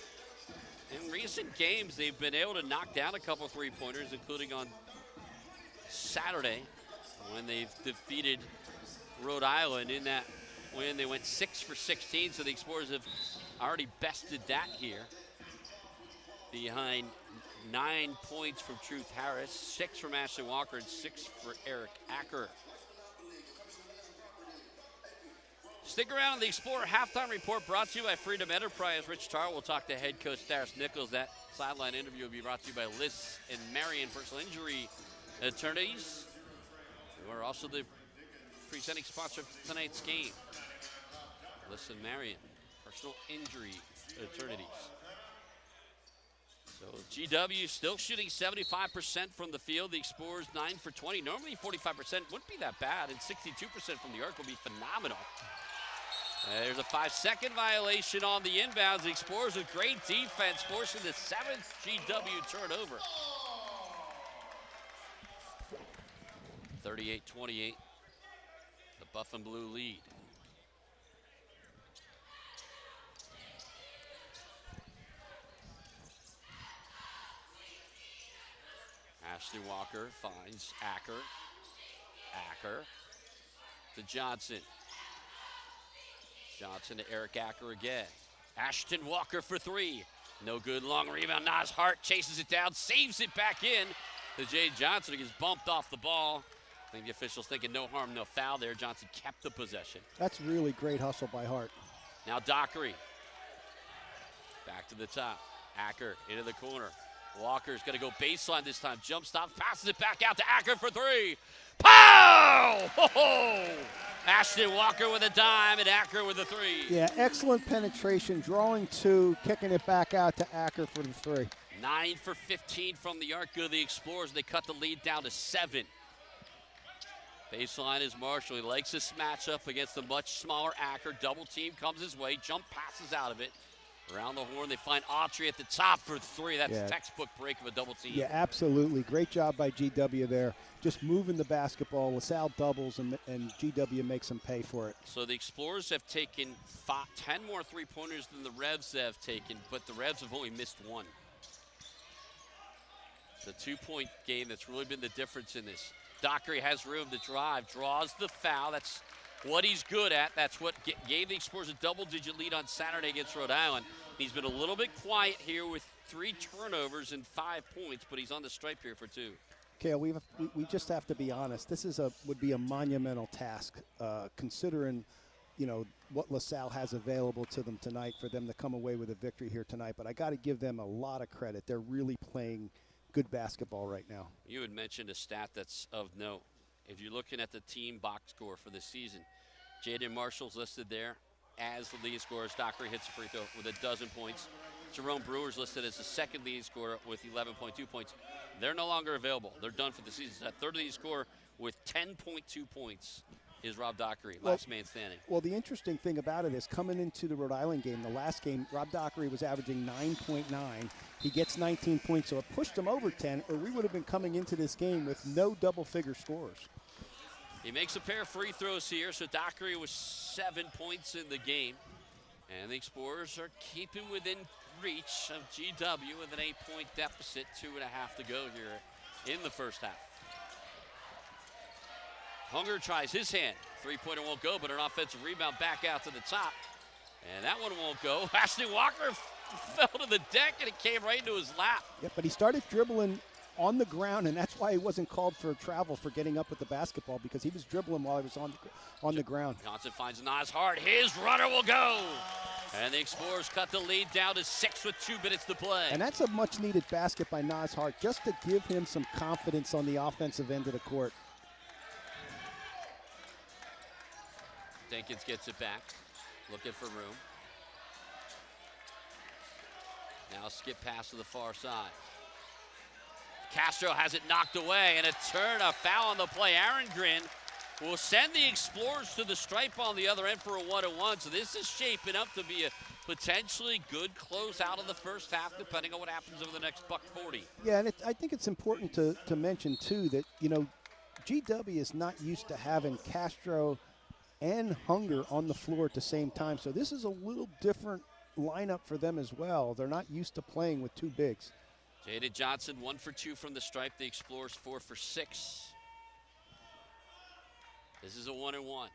in recent games they've been able to knock down a couple 3-pointers, including on Saturday when they've defeated Rhode Island. In that win, they went 6 for 16, so the Explorers have already bested that here. Behind 9 points from Truth Harris, 6 from Ashley Walker, and 6 for Eric Acker. Stick around on the Explorer Halftime Report, brought to you by Freedom Enterprise. Rich Tarr will talk to head coach Darius Nichols. That sideline interview will be brought to you by Liss and Marion Personal Injury Attorneys, who are also the presenting sponsor of tonight's game. Liss and Marion Personal Injury Attorneys. So GW still shooting 75% from the field. The Explorers 9 for 20. Normally 45% wouldn't be that bad, and 62% from the arc would be phenomenal. There's a 5-second violation on the inbounds. The Explorers with great defense, forcing the 7th GW turnover. 38-28, the Buff and Blue lead. Ashley Walker finds Acker. Acker to Johnson. Johnson to Eric Acker again. Ashton Walker for 3. No good, long rebound. Nas Hart chases it down, saves it back in. To Jay Johnson, who gets bumped off the ball. I think the officials thinking no harm, no foul there. Johnson kept the possession. That's really great hustle by Hart. Now Dockery. Back to the top. Acker into the corner. Walker's going to go baseline this time. Jump stop, passes it back out to Acker for 3. Pow! Ho-ho! Ashton Walker with a dime and Acker with a 3. Yeah, excellent penetration, drawing 2, kicking it back out to Acker for the 3. 9 for 15 from the arc of the Explorers. They cut the lead down to 7. Baseline is Marshall. He likes this matchup against the much smaller Acker. Double team comes his way. Jump passes out of it. Around the horn, they find Autry at the top for 3. That's a textbook break of a double team. Yeah, absolutely. Great job by GW there. Just moving the basketball. LaSalle doubles, and GW makes them pay for it. So the Explorers have taken 10 more 3-pointers than the Revs have taken, but the Revs have only missed 1. It's a 2-point game that's really been the difference in this. Dockery has room to drive, draws the foul. That's what he's good at. That's what gave the Explorers a double-digit lead on Saturday against Rhode Island. He's been a little bit quiet here with 3 turnovers and 5 points, but he's on the stripe here for 2. Kale, we just have to be honest. This is would be a monumental task, considering, what LaSalle has available to them tonight for them to come away with a victory here tonight. But I got to give them a lot of credit. They're really playing good basketball right now. You had mentioned a stat that's of note. If you're looking at the team box score for the season, Jaden Marshall's listed there as the lead scorer. Dockery hits a free throw with 12 points. Jerome Brewer's listed as the second lead scorer with 11.2 points. They're no longer available. They're done for the season. That third lead scorer with 10.2 points is Rob Dockery, last man standing. Well, the interesting thing about it is coming into the Rhode Island game, the last game, Rob Dockery was averaging 9.9. He gets 19 points, so it pushed him over 10, or we would have been coming into this game with no double-figure scores. He makes a pair of free throws here, so Dockery was 7 points in the game. And the Explorers are keeping within reach of GW with an 8-point deficit, 2.5 to go here in the first half. Hunger tries his hand. 3-pointer won't go, but an offensive rebound back out to the top. And that one won't go. Ashley Walker fell to the deck, and it came right into his lap. Yeah, but he started dribbling on the ground, and that's why he wasn't called for travel for getting up with the basketball, because he was dribbling while he was on the ground. Johnson finds Nas Hart. His runner will go. And the Explorers cut the lead down to 6 with 2 minutes to play. And that's a much-needed basket by Nas Hart, just to give him some confidence on the offensive end of the court. Dinkins gets it back, looking for room. Now skip pass to the far side. Castro has it knocked away, and a foul on the play. Aaron Grin will send the Explorers to the stripe on the other end for a 1-1. So this is shaping up to be a potentially good closeout of the first half, depending on what happens over the next $1:40. Yeah, and I think it's important to mention, too, that, you know, GW is not used to having Castro and Hunger on the floor at the same time. So this is a little different lineup for them as well. They're not used to playing with two bigs. Jaden Johnson 1 for 2 from the stripe. The Explorers 4 for 6. This is a 1-1.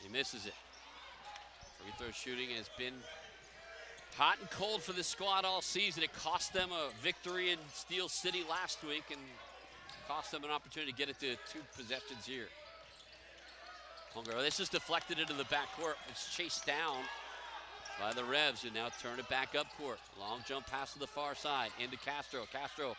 He misses it. Free throw shooting has been hot and cold for this squad all season. It cost them a victory in Steel City last week and cost them an opportunity to get it to 2 possessions here. Hunger, this is deflected into the backcourt. It's chased down by the Revs, and now turn it back up court. Long jump pass to the far side into Castro. Castro,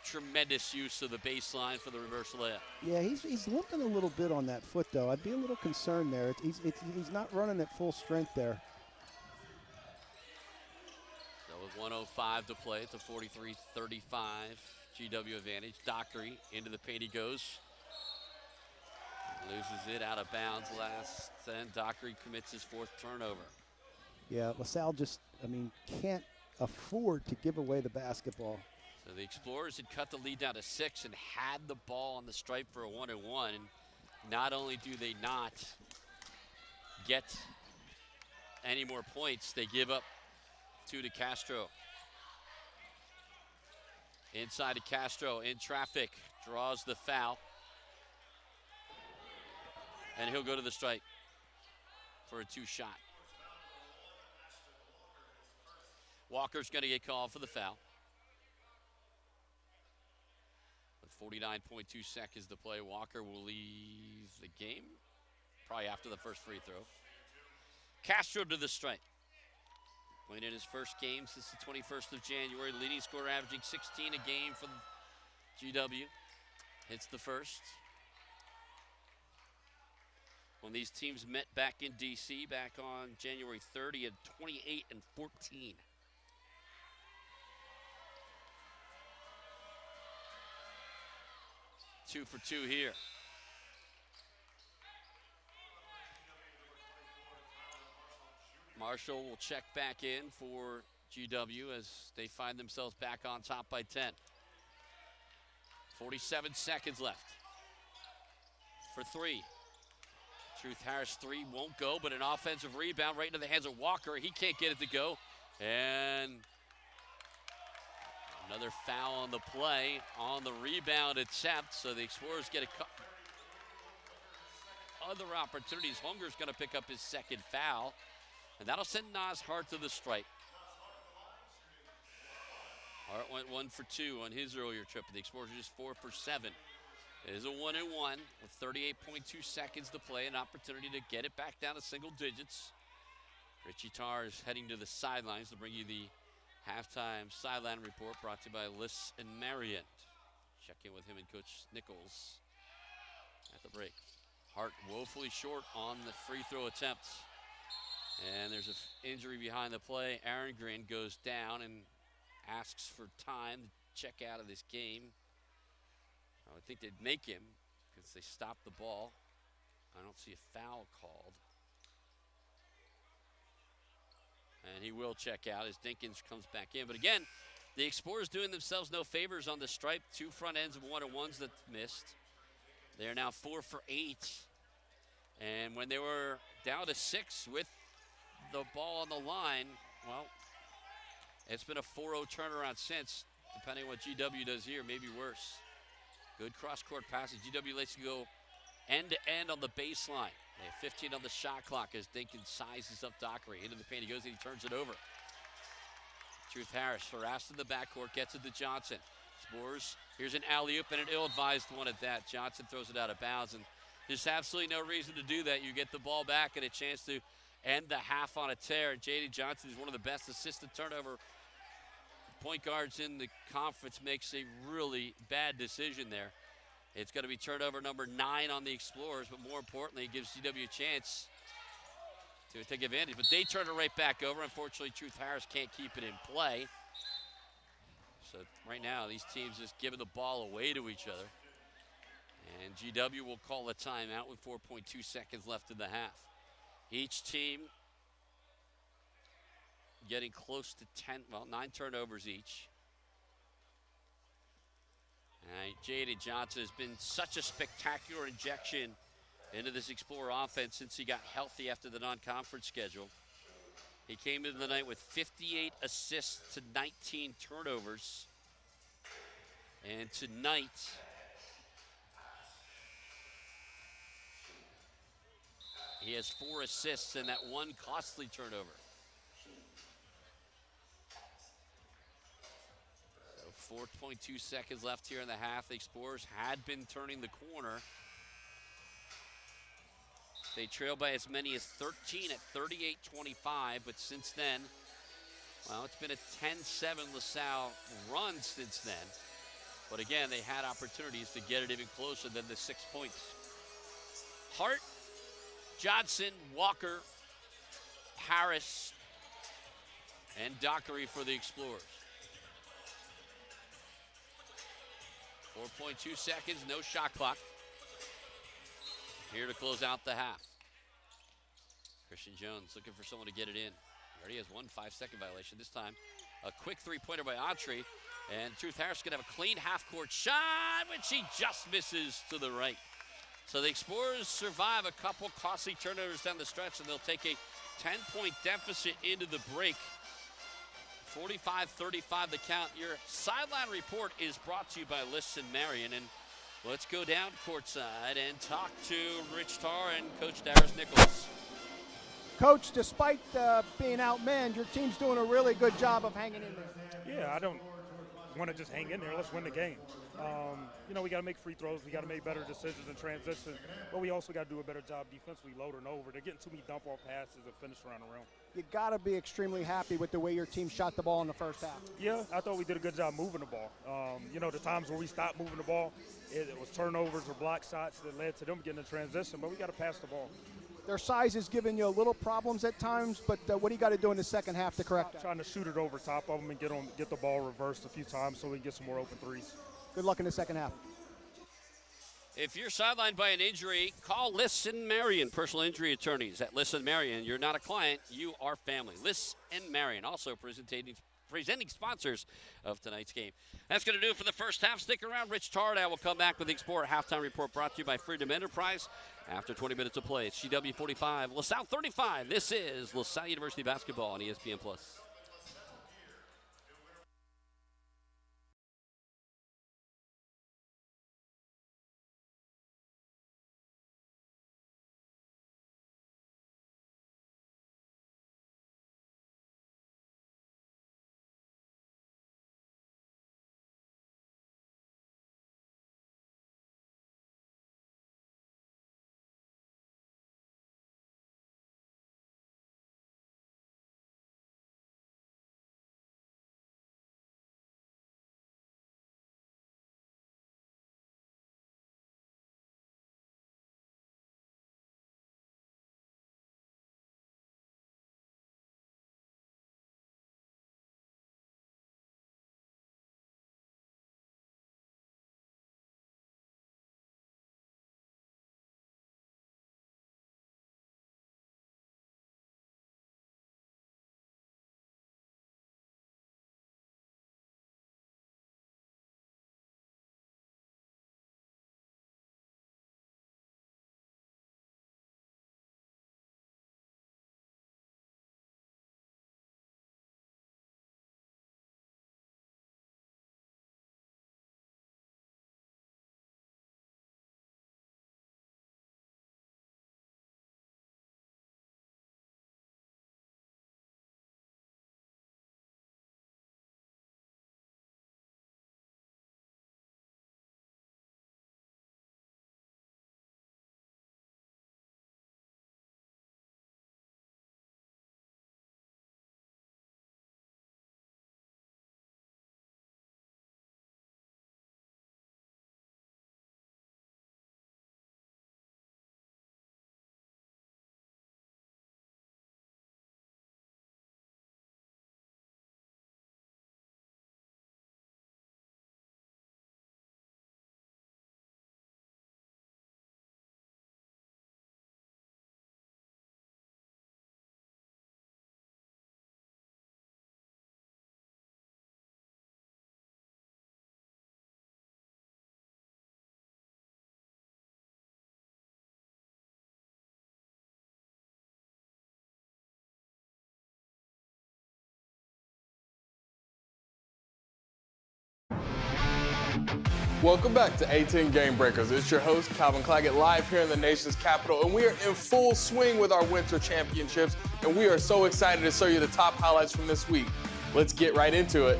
tremendous use of the baseline for the reverse layup. Yeah, he's limping a little bit on that foot, though. I'd be a little concerned there. He's not running at full strength there. So with 1:05 to play, it's a 43-35 GW advantage. Dockery into the paint he goes. Loses it out of bounds last, and Dockery commits his 4th turnover. Yeah, LaSalle just, can't afford to give away the basketball. So the Explorers had cut the lead down to 6 and had the ball on the stripe for a 1-1. And not only do they not get any more points, they give up 2 to Castro. Inside to Castro, in traffic, draws the foul. And he'll go to the stripe for a 2-shot. Walker's going to get called for the foul. With 49.2 seconds to play, Walker will leave the game, probably after the first free throw. Castro to the stripe. Playing in his first game since the 21st of January, leading scorer averaging 16 a game for GW. Hits the first. When these teams met back in DC back on January 30 at 28 and 14. Two for 2 here. Marshall will check back in for GW as they find themselves back on top by 10. 47 seconds left. For 3. Truth Harris 3 won't go, but an offensive rebound right into the hands of Walker. He can't get it to go. And another foul on the play on the rebound attempt. So the Explorers get a couple other opportunities. Hunger's going to pick up his 2nd foul. And that'll send Nas Hart to the stripe. Hart went 1 for 2 on his earlier trip. The Explorers are just 4 for 7. It is a 1-1 with 38.2 seconds to play. An opportunity to get it back down to single digits. Richie Tarr is heading to the sidelines to bring you the halftime sideline report brought to you by Liss and Marion. Check in with him and Coach Nichols at the break. Hart woefully short on the free throw attempts. And there's an injury behind the play. Aaron Green goes down and asks for time to check out of this game. I would think they'd make him because they stopped the ball. I don't see a foul called. And he will check out as Dinkins comes back in. But again, the Explorers doing themselves no favors on the stripe. 2 front ends of 1-1s that missed. They are now 4 for 8. And when they were down to 6 with the ball on the line, well, it's been a 4-0 turnaround since, depending on what GW does here, maybe worse. Good cross-court passes. GW lets you go end-to-end on the baseline. They have 15 on the shot clock as Dinkins sizes up Dockery. Into the paint he goes and he turns it over. Truth Harris harassed in the backcourt, gets it to Johnson. Spurs, here's an alley-oop and an ill-advised one at that. Johnson throws it out of bounds, and there's absolutely no reason to do that. You get the ball back and a chance to end the half on a tear. J.D. Johnson is one of the best assisted turnover point guards in the conference, makes a really bad decision there. It's going to be turnover number 9 on the Explorers, but more importantly, it gives GW a chance to take advantage. But they turn it right back over. Unfortunately, Truth Harris can't keep it in play. So right now, these teams just giving the ball away to each other. And GW will call a timeout with 4.2 seconds left in the half. Each team getting close to 9 turnovers each. J.D. Johnson has been such a spectacular injection into this Explorer offense since he got healthy after the non-conference schedule. He came into the night with 58 assists to 19 turnovers. And tonight, he has 4 assists and that 1 costly turnover. So 4.2 seconds left here in the half. The Explorers had been turning the corner. They trailed by as many as 13 at 38-25, but since then, well, it's been a 10-7 LaSalle run since then. But again, they had opportunities to get it even closer than the 6 points. Hart, Johnson, Walker, Harris, and Dockery for the Explorers. 4.2 seconds, no shot clock. Here to close out the half. Christian Jones looking for someone to get it in. He already has 1 5-second violation. This time, a quick three-pointer by Autry. And Truth Harris going to have a clean half-court shot, which he just misses to the right. So the Explorers survive a couple costly turnovers down the stretch, and they'll take a 10-point deficit into the break. 45-35 the count. Your sideline report is brought to you by Liston Marion. And let's go down courtside and talk to Rich Tarr and Coach Darius Nichols. Coach, despite being outmanned, your team's doing a really good job of hanging in there. Yeah, I don't want to just hang in there. Let's win the game. We got to make free throws. We got to make better decisions in transition. But we also got to do a better job defensively, loading over. They're getting too many dump-off passes and finish around the rim. You got to be extremely happy with the way your team shot the ball in the first half. Yeah, I thought we did a good job moving the ball. The times where we stopped moving the ball, it was turnovers or block shots that led to them getting in transition, but we got to pass the ball. Their size is giving you a little problems at times, but what do you got to do in the second half to correct that? Trying to shoot it over top of them and get the ball reversed a few times so we can get some more open threes. Good luck in the second half. If you're sidelined by an injury, call Liston Marion, personal injury attorneys at Liston Marion. You're not a client, you are family. Liston Marion, also presenting sponsors of tonight's game. That's going to do it for the first half. Stick around. Rich Tardow will come back with the Explorer Halftime Report brought to you by Freedom Enterprise. After 20 minutes of play, it's GW 45, LaSalle 35. This is LaSalle University Basketball on ESPN+. Welcome back to A10 Game Breakers. It's your host, Calvin Claggett, live here in the nation's capital, and we are in full swing with our winter championships, and we are so excited to show you the top highlights from this week. Let's get right into it.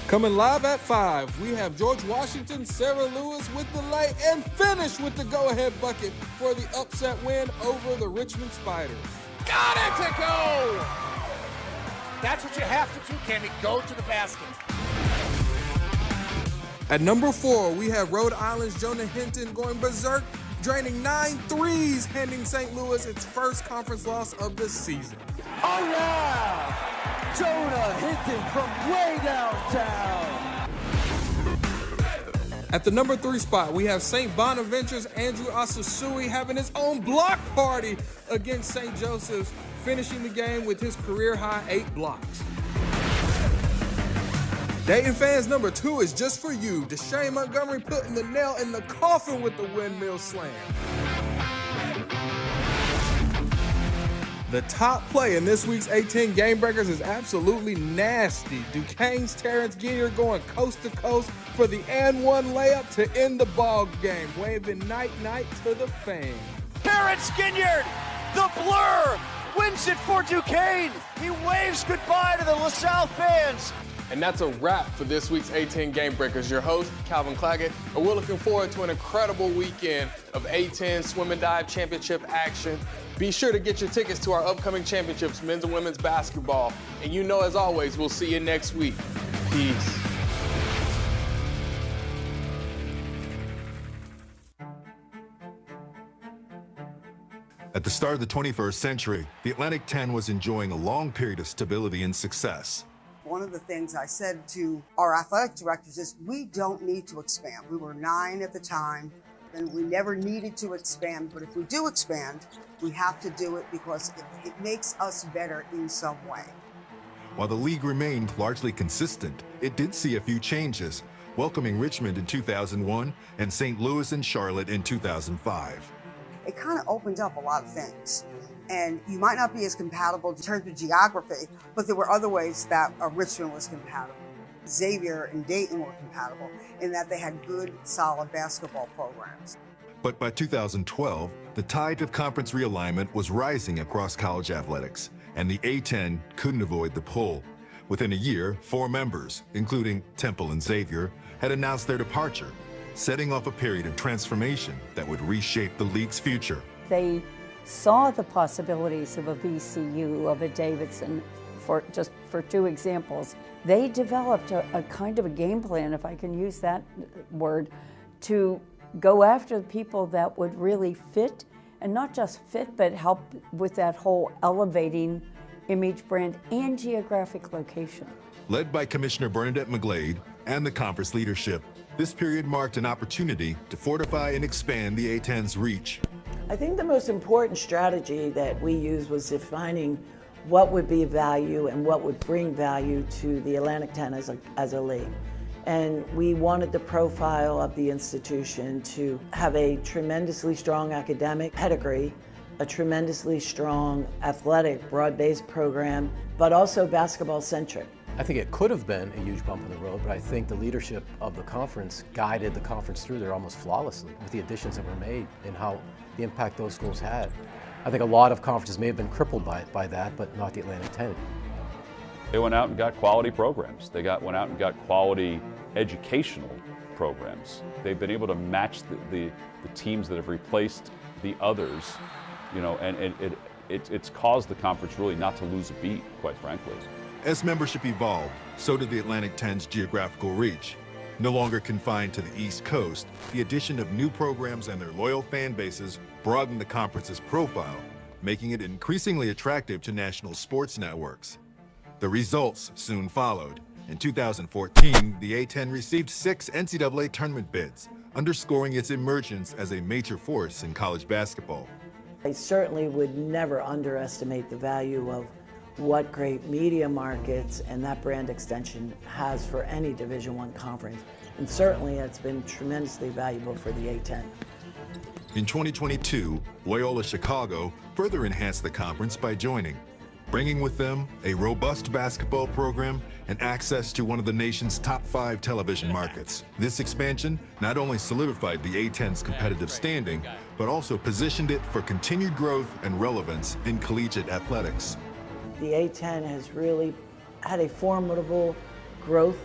Coming live at 5, we have George Washington, Sarah Lewis with the lay, and finish with the go-ahead bucket for the upset win over the Richmond Spiders. Got it to go! That's what you have to do, Kenny. Go to the basket. At number 4, we have Rhode Island's Jonah Hinton going berserk, draining 9 threes, handing St. Louis its first conference loss of the season. Oh, yeah! Jonah Hinton from way downtown. At the number 3 spot, we have St. Bonaventure's Andrew Asasui having his own block party against St. Joseph's, finishing the game with his career-high 8 blocks. Dayton fans, number 2 is just for you. Deshane Montgomery putting the nail in the coffin with the windmill slam. The top play in this week's A10 Game Breakers is absolutely nasty. Duquesne's Terrence Gideon going coast to coast for the and one layup to end the ball game, waving night-night to the fans. Terrence Gideon, the blur, wins it for Duquesne. He waves goodbye to the LaSalle fans. And that's a wrap for this week's A10 Game Breakers. Your host, Calvin Claggett, and we're looking forward to an incredible weekend of A10 Swim and Dive Championship action. Be sure to get your tickets to our upcoming championships, men's and women's basketball. And you know, as always, we'll see you next week. Peace. At the start of the 21st century, the Atlantic 10 was enjoying a long period of stability and success. One of the things I said to our athletic directors is we don't need to expand. We were 9 at the time, and we never needed to expand. But if we do expand, we have to do it because it makes us better in some way. While the league remained largely consistent, it did see a few changes, welcoming Richmond in 2001 and St. Louis and Charlotte in 2005. It kind of opened up a lot of things. And you might not be as compatible in terms of geography, but there were other ways that Richmond was compatible. Xavier and Dayton were compatible in that they had good, solid basketball programs. But by 2012, the tide of conference realignment was rising across college athletics, and the A10 couldn't avoid the pull. Within a year, 4 members, including Temple and Xavier, had announced their departure, setting off a period of transformation that would reshape the league's future. They saw the possibilities of a VCU, of a Davidson, for 2 examples. They developed a kind of a game plan, if I can use that word, to go after the people that would really fit, and not just fit, but help with that whole elevating image, brand, and geographic location. Led by Commissioner Bernadette McGlade and the conference leadership, this period marked an opportunity to fortify and expand the A10's reach. I think the most important strategy that we used was defining what would be value and what would bring value to the Atlantic 10 as a league. And we wanted the profile of the institution to have a tremendously strong academic pedigree, a tremendously strong athletic broad-based program, but also basketball-centric. I think it could have been a huge bump in the road, but I think the leadership of the conference guided the conference through there almost flawlessly with the additions that were made and how the impact those schools had. I think a lot of conferences may have been crippled by that, but not the Atlantic 10. They went out and got quality programs. They went out and got quality educational programs. They've been able to match the teams that have replaced the others, you know, and it's caused the conference really not to lose a beat, quite frankly. As membership evolved, so did the Atlantic 10's geographical reach. No longer confined to the East Coast, the addition of new programs and their loyal fan bases broadened the conference's profile, making it increasingly attractive to national sports networks. The results soon followed. In 2014, the A10 received 6 NCAA tournament bids, underscoring its emergence as a major force in college basketball. I certainly would never underestimate the value of what great media markets and that brand extension has for any Division I conference. And certainly it's been tremendously valuable for the A10. In 2022, Loyola Chicago further enhanced the conference by joining. bringing with them a robust basketball program and access to one of the nation's top 5 television markets. This expansion not only solidified the A-10's competitive standing, but also positioned it for continued growth and relevance in collegiate athletics. The A-10 has really had a formidable growth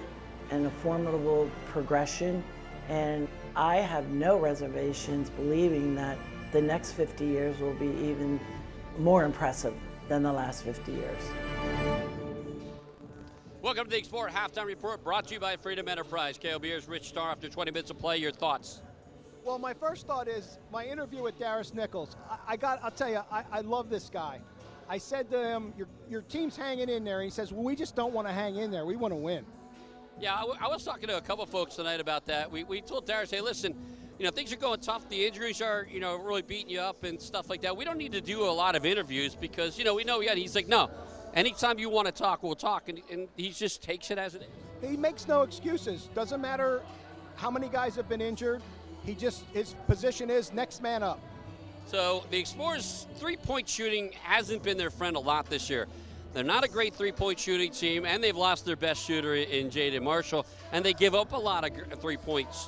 and a formidable progression, and I have no reservations believing that the next 50 years will be even more impressive than the last 50 years. Welcome to the Explorer Halftime Report, brought to you by Freedom Enterprise. KOBR's Rich Starr. After 20 minutes of play, your thoughts? Well, my first thought is my interview with Darius Nichols. I'll tell you, I love this guy. I said to him, your team's hanging in there. And he says, well, we just don't want to hang in there. We want to win. Yeah, I was talking to a couple folks tonight about that. We told Darius, hey, listen, things are going tough. The injuries are, really beating you up and stuff like that. We don't need to do a lot of interviews because, we know yet. He's like, no, anytime you want to talk, we'll talk. And he just takes it as it is. He makes no excuses. Doesn't matter how many guys have been injured. His position is next man up. So the Explorers' three-point shooting hasn't been their friend a lot this year. They're not a great three-point shooting team, and they've lost their best shooter in Jaden Marshall, and they give up a lot of 3 points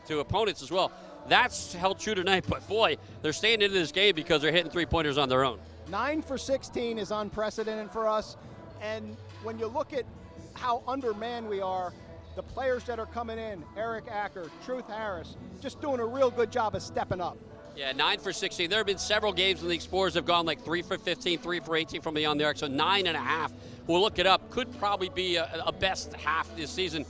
to opponents as well. That's held true tonight, but boy, they're staying into this game because they're hitting three-pointers on their own. 9 for 16 is unprecedented for us, and when you look at how undermanned we are, the players that are coming in, Eric Acker, Truth Harris, just doing a real good job of stepping up. Yeah, 9 for 16. There have been several games when the Explorers have gone like 3 for 15, 3 for 18 from beyond the arc, so 9.5. We'll look it up. Could probably be a best half this season,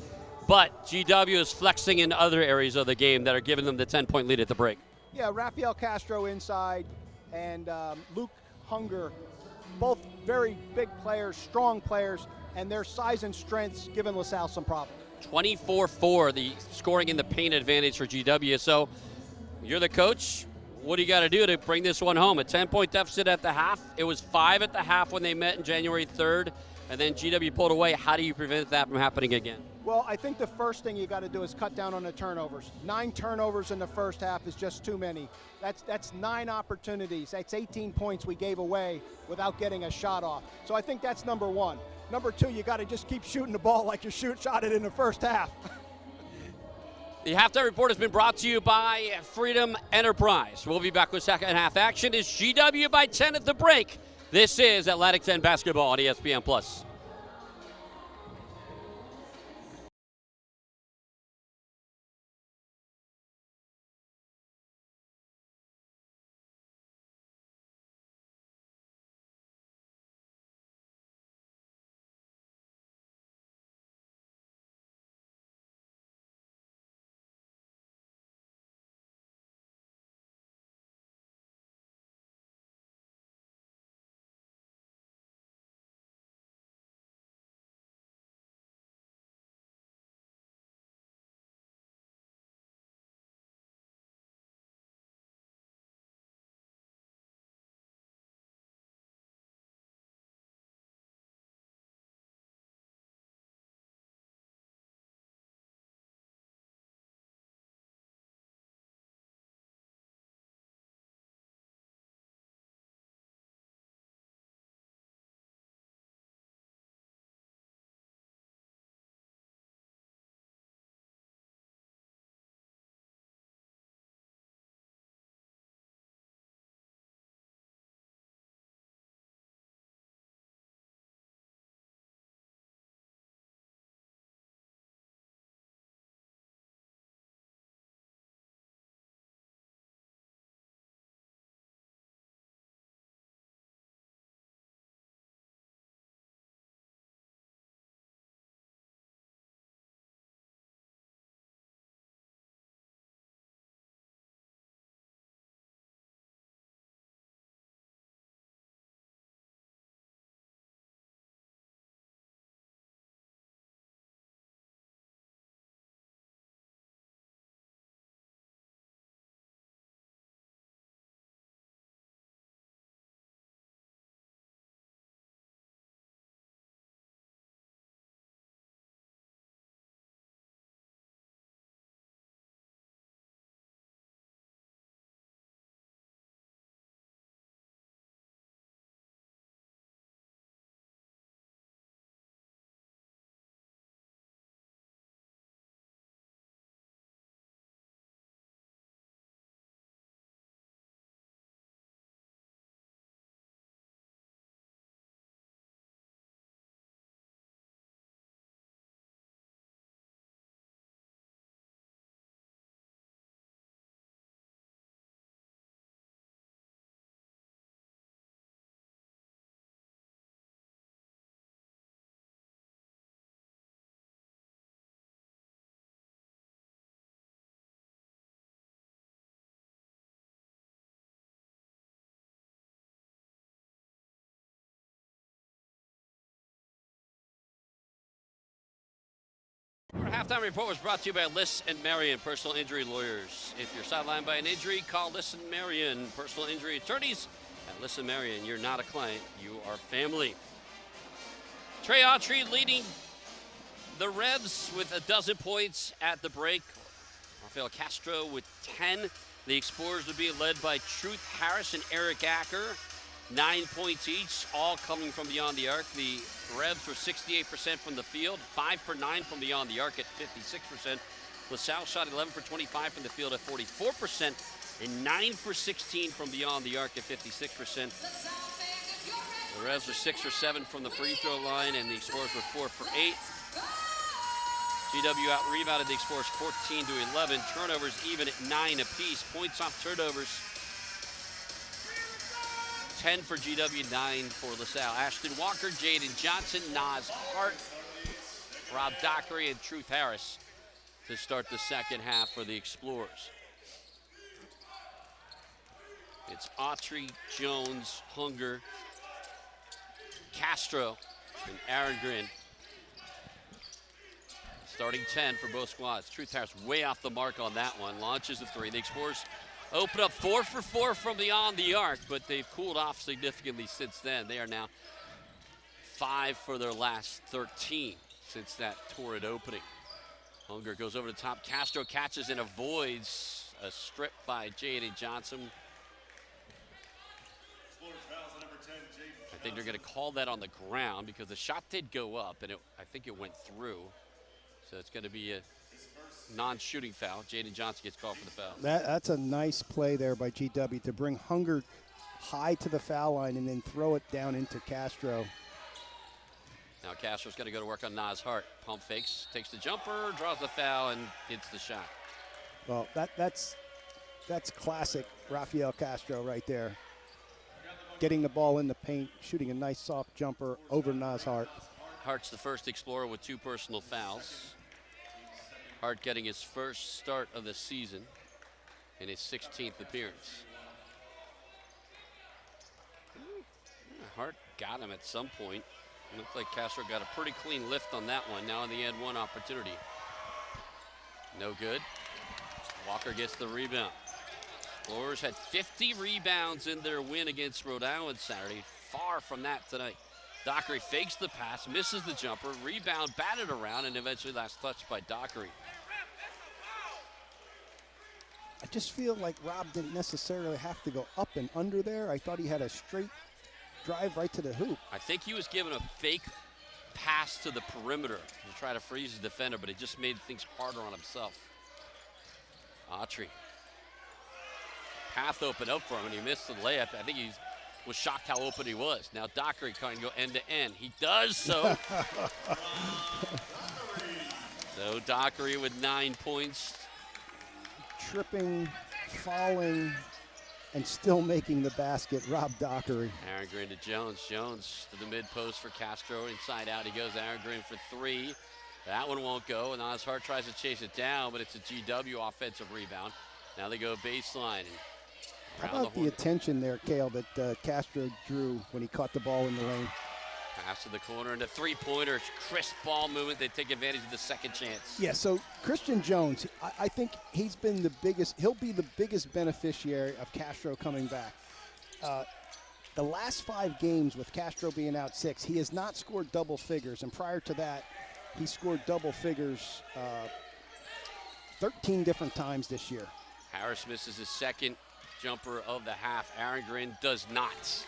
but GW is flexing in other areas of the game that are giving them the 10-point lead at the break. Yeah, Rafael Castro inside and Luke Hunger, both very big players, strong players, and their size and strengths giving LaSalle some problems. 24-4, the scoring in the paint advantage for GW. So you're the coach. What do you got to do to bring this one home? A 10-point deficit at the half. It was 5 at the half when they met in January 3rd, and then GW pulled away. How do you prevent that from happening again? Well, I think the first thing you got to do is cut down on the turnovers. 9 turnovers in the first half is just too many. That's 9 opportunities. That's 18 points we gave away without getting a shot off. So I think that's number 1. Number 2, you got to just keep shooting the ball like you shot it in the first half. The Halftime Report has been brought to you by Freedom Enterprise. We'll be back with second half action. It's GW by 10 at the break. This is Atlantic 10 Basketball on ESPN+. Halftime report was brought to you by Liss and Marion, personal injury lawyers. If you're sidelined by an injury, call Liss and Marion, personal injury attorneys. At Liss and Marion, you're not a client, you are family. Trey Autry leading the Revs with 12 points at the break. Rafael Castro with 10. The Explorers would be led by Truth Harris and Eric Acker. 9 points each, all coming from beyond the arc. The Revs were 68% from the field, 5 for 9 from beyond the arc at 56%. LaSalle shot 11 for 25 from the field at 44%, and 9 for 16 from beyond the arc at 56%. The Revs were 6 for 7 from the free throw line, and the Explorers were 4 for 8. GW out-rebounded the Explorers 14 to 11. Turnovers even at 9 apiece. Points off turnovers, 10 for GW, 9 for LaSalle. Ashton Walker, Jaden Johnson, Nas Hart, Rob Dockery, and Truth Harris to start the second half for the Explorers. It's Autry, Jones, Hunger, Castro, and Aaron Grin. Starting 10 for both squads. Truth Harris way off the mark on that one. Launches a three. The Explorers open up 4 for 4 from beyond the arc, but they've cooled off significantly since then. They are now 5 for their last 13 since that torrid opening. Hunger goes over the top. Castro catches and avoids a strip by Jaden Johnson. I think they're going to call that on the ground because the shot did go up, and I think it went through. So it's going to be a non-shooting foul. Jaden Johnson gets called for the foul. That's a nice play there by GW to bring Hunger high to the foul line and then throw it down into Castro. Now Castro's going to go to work on Nas Hart. Pump fakes, takes the jumper, draws the foul, and hits the shot. Well, that's classic Rafael Castro right there. Getting the ball in the paint, shooting a nice soft jumper over Nas Hart. Hart's the first Explorer with 2 personal fouls. Hart getting his first start of the season in his 16th appearance. Hart got him at some point. Looked like Castro got a pretty clean lift on that one. Now in the end, one opportunity. No good. Walker gets the rebound. Explorers had 50 rebounds in their win against Rhode Island Saturday. Far from that tonight. Dockery fakes the pass, misses the jumper, rebound batted around, and eventually last touched by Dockery. I just feel like Rob didn't necessarily have to go up and under there. I thought he had a straight drive right to the hoop. I think he was given a fake pass to the perimeter to try to freeze his defender, but it just made things harder on himself. Autry. Path opened up for him, and he missed the layup. I think he was shocked how open he was. Now Dockery can go end to end. He does so. So Dockery with 9 points. Tripping, falling, and still making the basket, Rob Dockery. Aaron Grin to Jones. Jones to the mid post for Castro. Inside out he goes. Aaron Grin for 3. That one won't go, and Nas Hart tries to chase it down, but it's a GW offensive rebound. Now they go baseline. How about the attention there, Cale, that Castro drew when he caught the ball in the lane? Pass to the corner and a three-pointer. Crisp ball movement. They take advantage of the second chance. Yeah, so Christian Jones, I think he's been the biggest, he'll be the biggest beneficiary of Castro coming back. The last 5 games with Castro being out 6, he has not scored double figures, and prior to that, he scored double figures 13 different times this year. Harris misses his second jumper of the half. Aaron Grin does not.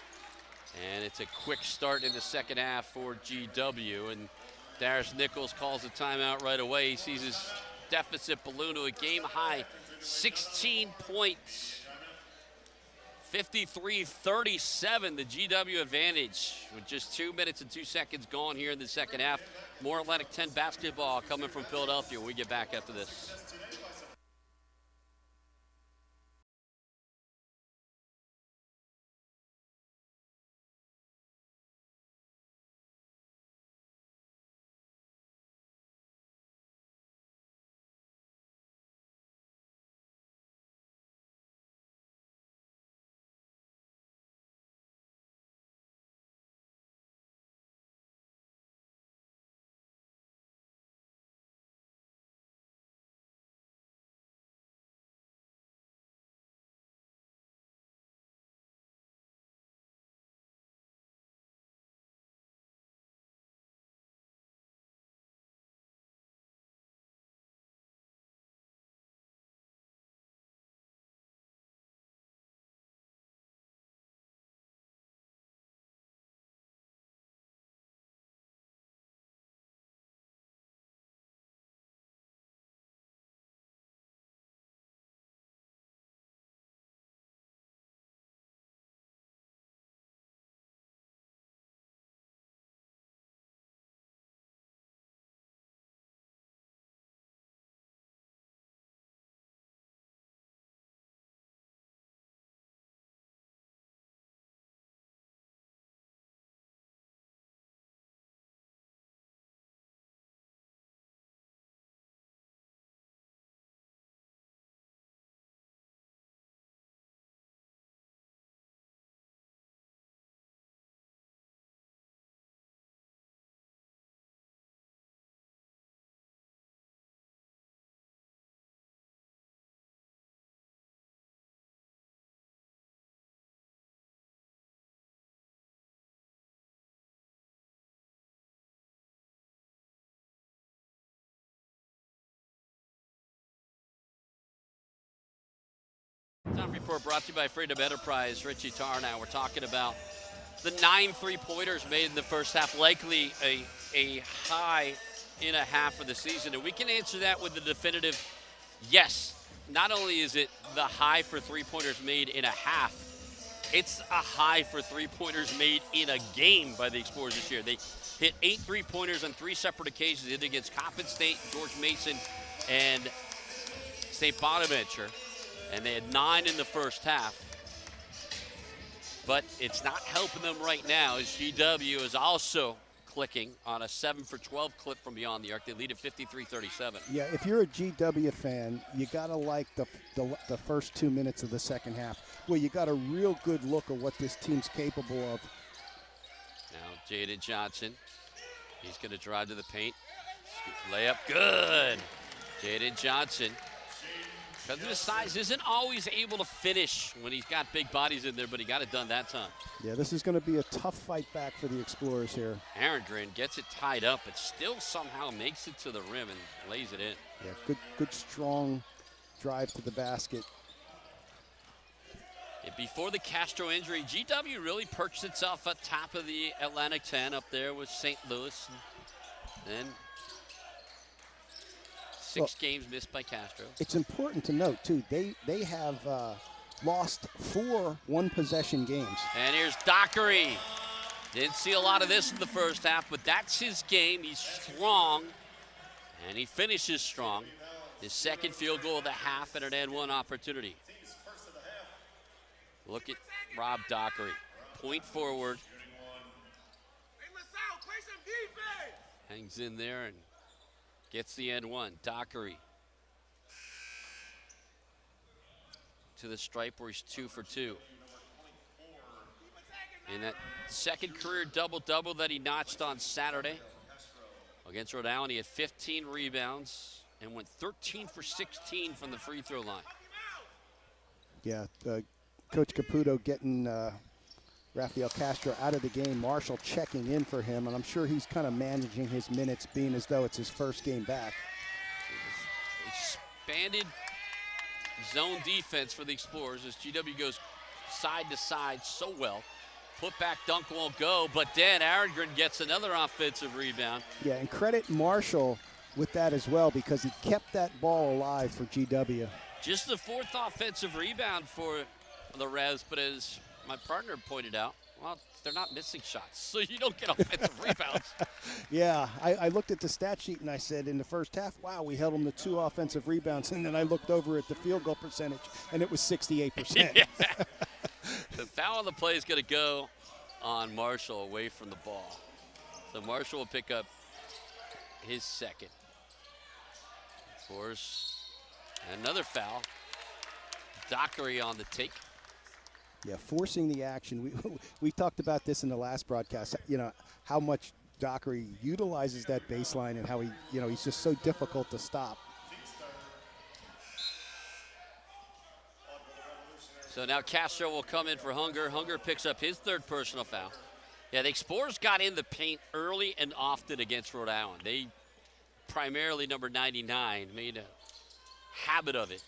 And it's a quick start in the second half for GW. And Darius Nichols calls a timeout right away. He sees his deficit balloon to a game-high 16 points. 53-37, the GW advantage with just 2 minutes and 2 seconds gone here in the second half. More Atlantic 10 basketball coming from Philadelphia when we get back after this. Halftime report brought to you by Freedom Enterprise. Richie Tarr now. We're talking about the 9 3-pointers made in the first half, likely a high in a half for the season. And we can answer that with the definitive yes. Not only is it the high for 3-pointers made in a half, it's a high for 3-pointers made in a game by the Explorers this year. They hit 8 3-pointers on 3 separate occasions. They did against Coppin State, George Mason, and St. Bonaventure. And they had 9 in the first half. But it's not helping them right now as GW is also clicking on a 7 for 12 clip from beyond the arc. They lead at 53-37. Yeah, if you're a GW fan, you got to like the first 2 minutes of the second half, where you got a real good look at what this team's capable of. Now Jaden Johnson, he's going to drive to the paint. Layup, good. Jaden Johnson, because of his size, isn't always able to finish when he's got big bodies in there, but he got it done that time. Yeah, this is going to be a tough fight back for the Explorers here. Arendren gets it tied up, but still somehow makes it to the rim and lays it in. Yeah, good strong drive to the basket. And before the Castro injury, GW really perched itself at top of the Atlantic 10 up there with St. Louis. And then 6 games missed by Castro. It's important to note, too, they have lost 4 one-possession games. And here's Dockery. Didn't see a lot of this in the first half, but that's his game. He's strong, and he finishes strong. His second field goal of the half and an and-one opportunity. Look at Rob Dockery. Point forward. Hangs in there and gets the end one. Dockery to the stripe where he's 2 for 2. In that second career double-double that he notched on Saturday against Rhode Island, he had 15 rebounds and went 13 for 16 from the free throw line. Yeah, Coach Caputo getting Rafael Castro out of the game. Marshall checking in for him, and I'm sure he's kind of managing his minutes, being as though it's his first game back. Expanded zone defense for the Explorers as GW goes side to side so well. Put back dunk won't go, but then Arendren gets another offensive rebound. Yeah, and credit Marshall with that as well, because he kept that ball alive for GW. Just the 4th offensive rebound for the Revs, but as my partner pointed out, well, they're not missing shots, so you don't get offensive rebounds. Yeah, I looked at the stat sheet and I said in the first half, wow, we held them to 2 offensive rebounds, and then I looked over at the field goal percentage, and it was 68%. Yeah. The foul on the play is going to go on Marshall away from the ball. So Marshall will pick up his second. Force another foul. Dockery on the take. Yeah, forcing the action. We talked about this in the last broadcast, how much Dockery utilizes that baseline and how he's just so difficult to stop. So now Castro will come in for Hunger. Hunger picks up his 3rd personal foul. Yeah, the Explorers got in the paint early and often against Rhode Island. They primarily, number 99, made a habit of it.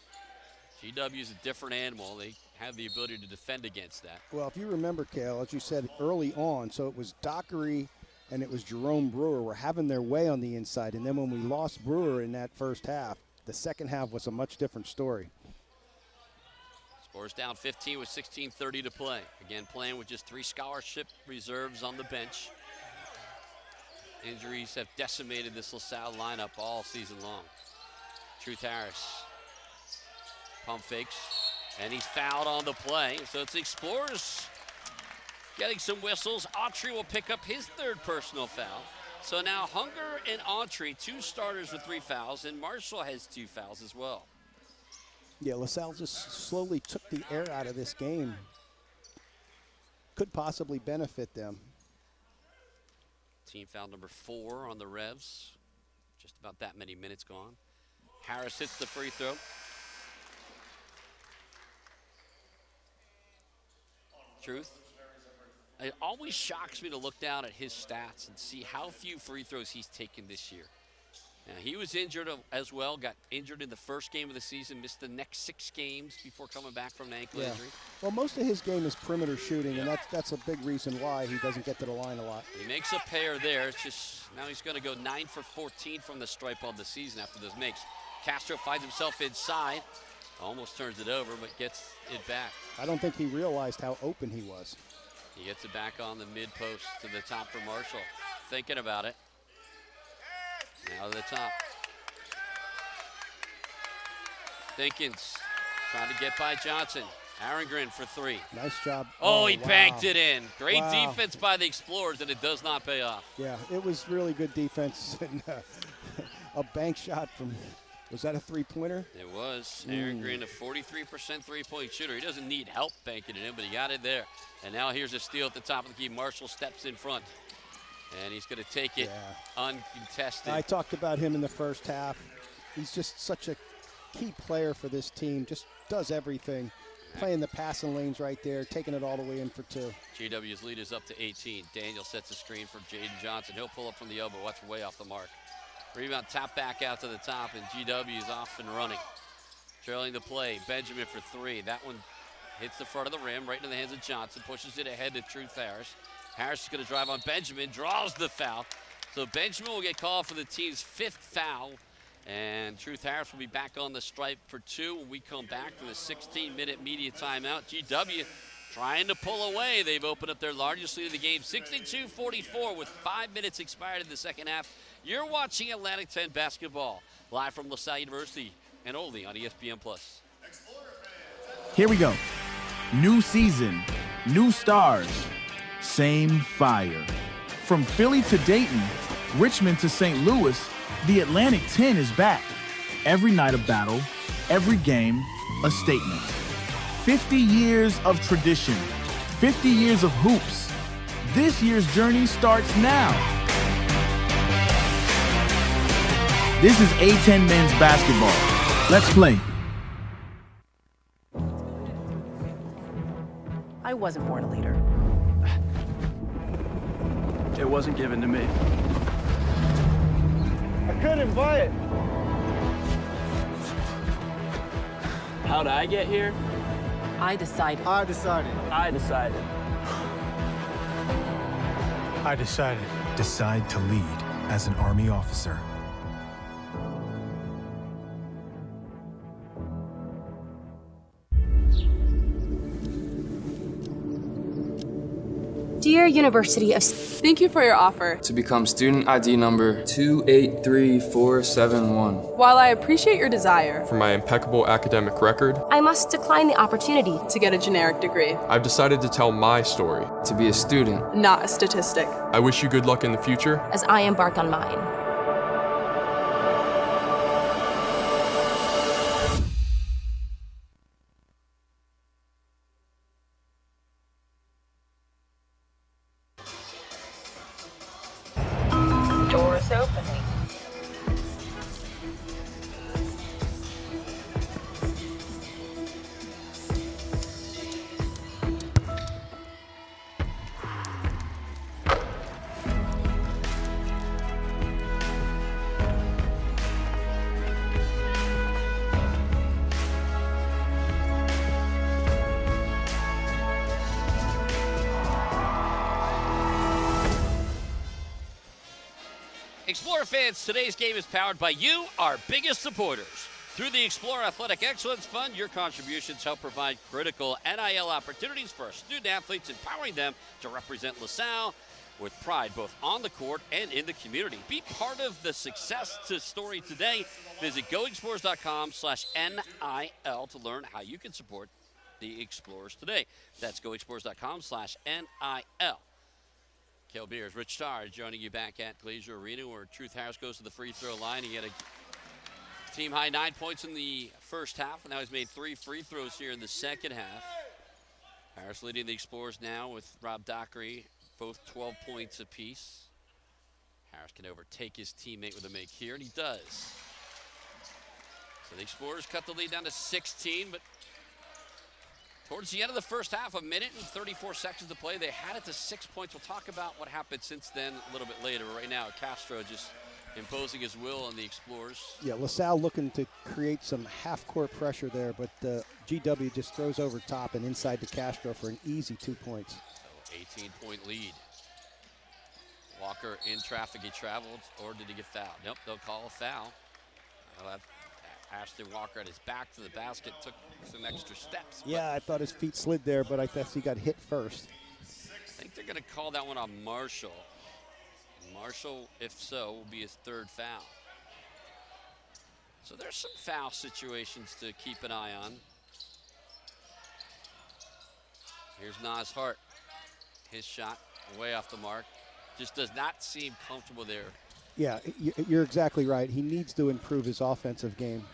GW is a different animal. They have the ability to defend against that. Well, if you remember, Cale, as you said early on, so it was Dockery and it was Jerome Brewer were having their way on the inside. And then when we lost Brewer in that first half, the second half was a much different story. Explorers down 15 with 16:30 to play. Again, playing with just 3 scholarship reserves on the bench. Injuries have decimated this LaSalle lineup all season long. Truth Harris. Pump fakes, and he's fouled on the play. So it's the Explorers getting some whistles. Autry will pick up his 3rd personal foul. So now Hunger and Autry, 2 starters with 3 fouls, and Marshall has 2 fouls as well. Yeah, LaSalle just slowly took the air out of this game. Could possibly benefit them. Team foul number 4 on the Revs. Just about that many minutes gone. Harris hits the free throw. Truth. It always shocks me to look down at his stats and see how few free throws he's taken this year. Now, he was injured as well, got injured in the first game of the season, missed the next 6 games before coming back from an ankle injury. Well, most of his game is perimeter shooting, and that's a big reason why he doesn't get to the line a lot. He makes a pair there. It's just now he's going to go 9 for 14 from the stripe on the season after those makes. Castro finds himself inside, almost turns it over, but gets it back. I don't think he realized how open he was. He gets it back on the mid-post to the top for Marshall. Thinking about it. Now to the top. Thinkins trying to get by Johnson. Arengren for 3. Nice job. Oh, he wow. banked it in. Great Wow. defense by the Explorers, and it does not pay off. Yeah, it was really good defense. And a bank shot from, was that a three-pointer? It was. Arengren, a 43% three-point shooter. He doesn't need help banking it in, but he got it there. And now here's a steal at the top of the key. Marshall steps in front. And he's going to take it uncontested. I talked about him in the first half. He's just such a key player for this team. Just does everything. Playing the passing lanes right there, taking it all the way in for 2. GW's lead is up to 18. Daniel sets a screen for Jaden Johnson. He'll pull up from the elbow. That's way off the mark. Rebound tap back out to the top, and GW is off and running. Trailing the play, Benjamin for 3. That one hits the front of the rim, right into the hands of Johnson. Pushes it ahead to Truth Harris. Harris is going to drive on Benjamin, draws the foul. So Benjamin will get called for the team's 5th foul. And Truth Harris will be back on the stripe for 2 when we come back from the 16-minute media timeout. GW trying to pull away. They've opened up their largest lead of the game, 62-44 with 5 minutes expired in the second half. You're watching Atlantic 10 basketball live from LaSalle University and only on ESPN+. Here we go. New season, new stars, same fire. From Philly to Dayton, Richmond to St. Louis, the Atlantic 10 is back. Every night a battle, every game a statement. 50 years of tradition, 50 years of hoops. This year's journey starts now. This is A10 men's basketball. Let's play. I wasn't born a leader. It wasn't given to me. I couldn't buy it. How'd I get here? I decided. I decided. I decided. I decided. Decide to lead as an Army officer. Dear University of... Thank you for your offer. To become student ID number 283471. While I appreciate your desire for my impeccable academic record, I must decline the opportunity to get a generic degree. I've decided to tell my story. To be a student, not a statistic. I wish you good luck in the future as I embark on mine. Doors opening. Explorer fans, today's game is powered by you, our biggest supporters. Through the Explorer Athletic Excellence Fund, your contributions help provide critical NIL opportunities for our student athletes, empowering them to represent LaSalle with pride both on the court and in the community. Be part of the success story today. Visit goexplorers.com/NIL to learn how you can support the Explorers today. That's goexplorers.com/NIL. Kel Beers, Rich Starr joining you back at Glazier Arena, where Truth Harris goes to the free throw line. He had a team-high 9 points in the first half, and now he's made 3 free throws here in the second half. Harris leading the Explorers now with Rob Dockery, both 12 points apiece. Harris can overtake his teammate with a make here, and he does. So the Explorers cut the lead down to 16, but towards the end of the first half, 1 minute and 34 seconds to play, they had it to 6 points. We'll talk about what happened since then a little bit later. Right now, Castro just imposing his will on the Explorers. Yeah, LaSalle looking to create some half-court pressure there, but GW just throws over top and inside to Castro for an easy 2 points. So 18-point lead. Walker in traffic, he traveled, or did he get fouled? Nope, they'll call a foul. Ashton Walker at his back to the basket, took some extra steps. Yeah, I thought his feet slid there, but I guess he got hit first. I think they're going to call that one on Marshall. Marshall, if so, will be his third foul. So there's some foul situations to keep an eye on. Here's Nas Hart. His shot way off the mark. Just does not seem comfortable there. Yeah, you're exactly right. He needs to improve his offensive game.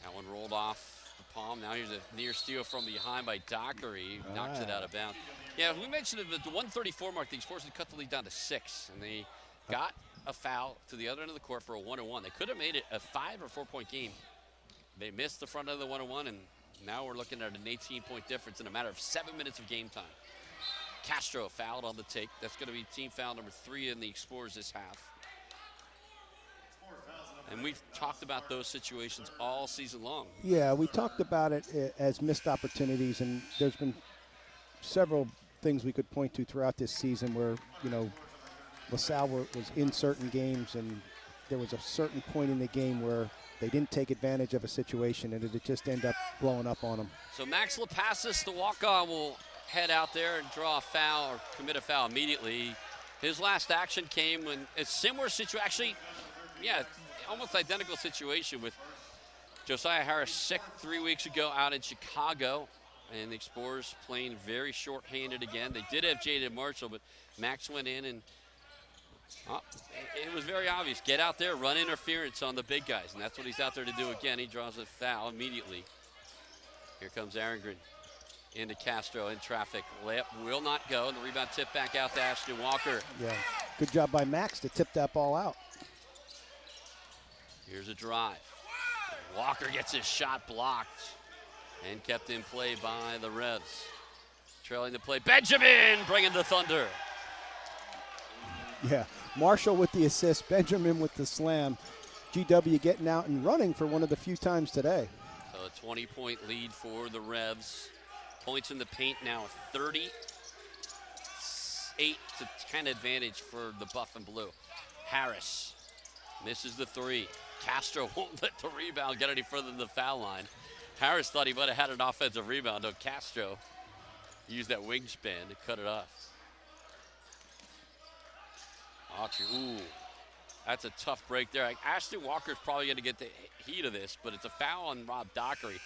That one rolled off the palm. Now here's a near steal from behind by Dockery. Knocks it out of bounds. Yeah, we mentioned at the 134 mark, the Explorers had cut the lead down to 6, and they got a foul to the other end of the court for a 1-1. They could have made it a 5 or 4 point game. They missed the front of the 1-1, and now we're looking at an 18-point difference in a matter of 7 minutes of game time. Castro fouled on the take. That's going to be team foul number 3 in the Explorers this half. And we've talked about those situations all season long. Yeah, we talked about it as missed opportunities, and there's been several things we could point to throughout this season where, you know, LaSalle was in certain games, and there was a certain point in the game where they didn't take advantage of a situation, and it just ended up blowing up on them. So Max Lapassis, the walk-on, will head out there and draw a foul or commit a foul immediately. His last action came when a similar situation, actually, yeah, almost identical situation with Josiah Harris sick 3 weeks ago out in Chicago, and the Explorers playing very short-handed again. They did have Jaden Marshall, but Max went in and it was very obvious. Get out there, run interference on the big guys, and that's what he's out there to do again. He draws a foul immediately. Here comes Arengren into Castro in traffic. Layup will not go, and the rebound tip back out to Ashton Walker. Yeah, good job by Max to tip that ball out. Here's a drive. Walker gets his shot blocked and kept in play by the Revs. Trailing the play, Benjamin bringing the thunder. Yeah, Marshall with the assist, Benjamin with the slam. GW getting out and running for one of the few times today. So a 20-point lead for the Revs. Points in the paint now, 38-10 advantage for the Buff and Blue. Harris misses the 3. Castro won't let the rebound get any further than the foul line. Harris thought he might have had an offensive rebound. No, Castro used that wingspan to cut it off. Autry, ooh, that's a tough break there. Ashton Walker's probably going to get the heat of this, but it's a foul on Rob Dockery.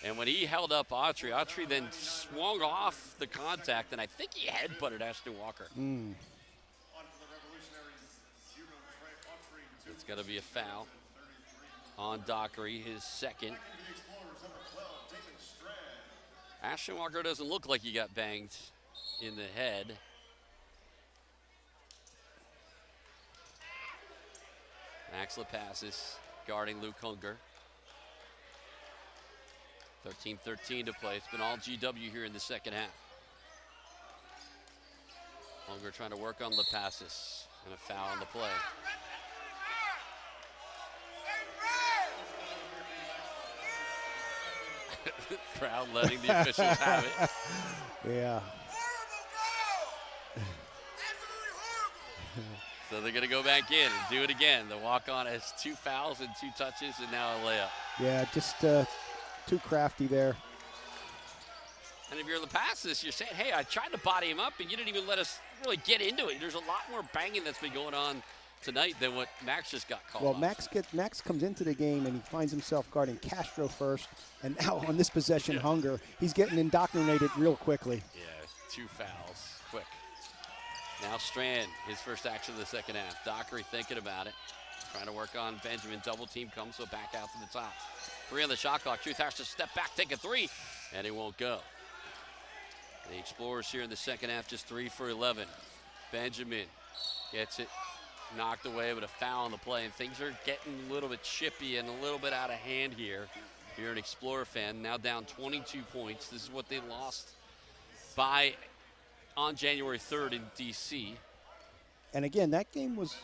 And when he held up Autry then swung off the contact, and I think he headbutted Ashton Walker. It's going to be a foul on Dockery, his second. Ashton Walker doesn't look like he got banged in the head. Max Lapassis guarding Luke Hunger. 13-13 to play. It's been all GW here in the second half. Hunger trying to work on Lapassis, and a foul on the play. Crowd letting the officials have it. Yeah. So they're going to go back in and do it again. The walk-on has 2 fouls and 2 touches, and now a layup. Yeah, just too crafty there. And if you're Lapassis, you're saying, hey, I tried to body him up, and you didn't even let us really get into it. There's a lot more banging that's been going on tonight than what Max just got called. Well, Max comes into the game, and he finds himself guarding Castro first, and now on this possession, Hunger, he's getting indoctrinated real quickly. Yeah, 2 fouls, quick. Now Strand, his first action of the second half. Dockery thinking about it. Trying to work on Benjamin. Double team comes, so back out to the top. 3 on the shot clock. Truth has to step back, take a 3, and it won't go. The Explorers here in the second half, just 3 for 11. Benjamin gets it knocked away with a foul on the play, and things are getting a little bit chippy and a little bit out of hand here. If you're an Explorer fan, now down 22 points. This is what they lost by on January 3rd in D.C. And again, that game was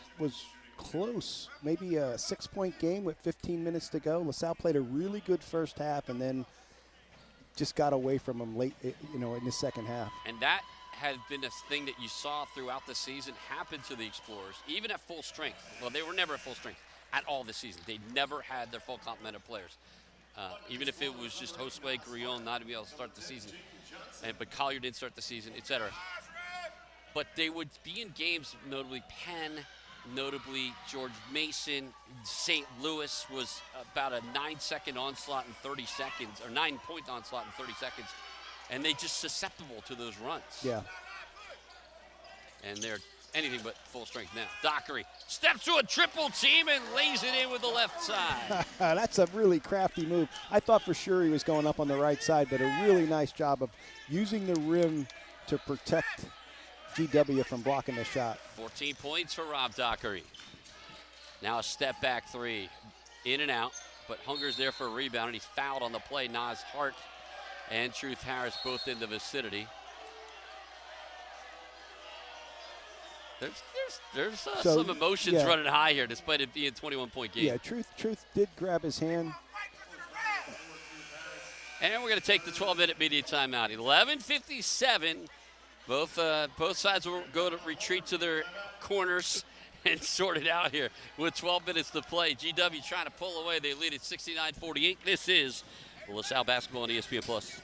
close, maybe a 6-point game with 15 minutes to go. LaSalle played a really good first half and then just got away from them late, in the second half. And that has been a thing that you saw throughout the season happen to the Explorers, even at full strength. Well, they were never at full strength at all this season. They never had their full complement of players. Even if it was just Josue Carrion not to be able to start the season, but Collier didn't start the season, etc. But they would be in games, notably Penn, notably George Mason. St. Louis was about a 9-second onslaught in 30 seconds, or 9-point onslaught in 30 seconds. And they just susceptible to those runs. Yeah. And they're anything but full strength now. Dockery steps to a triple team and lays it in with the left side. That's a really crafty move. I thought for sure he was going up on the right side, but a really nice job of using the rim to protect GW from blocking the shot. 14 points for Rob Dockery. Now a step back three. In and out, but Hunger's there for a rebound, and he's fouled on the play. Nas Hart and Truth Harris both in the vicinity. There's some emotions running high here, despite it being a 21-point game. Yeah, Truth did grab his hand. And we're going to take the 12-minute media timeout. 11:57. Both sides will go to retreat to their corners and sort it out here with 12 minutes to play. GW trying to pull away. They lead at 69-48. This is LaSalle basketball on ESPN+.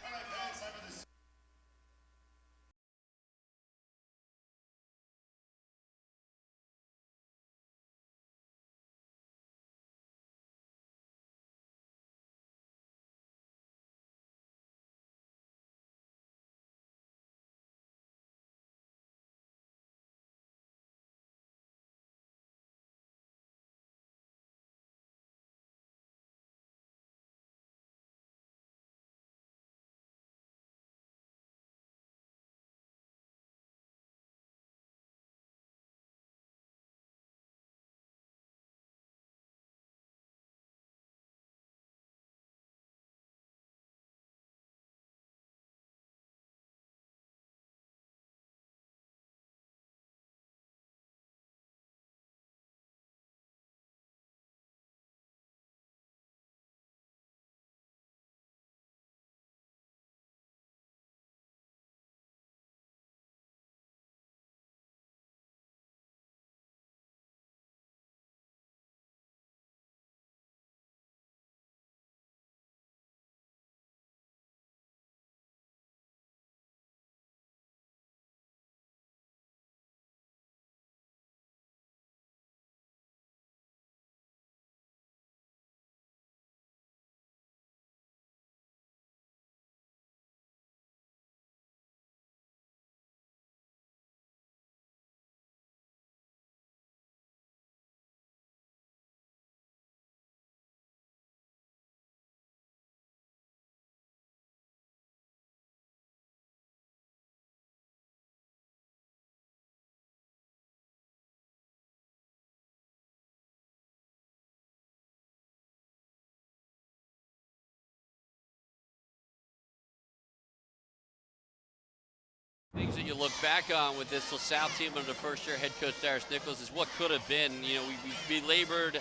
Things that you look back on with this LaSalle team under first-year head coach Darius Nichols is what could have been. You know, we belabored.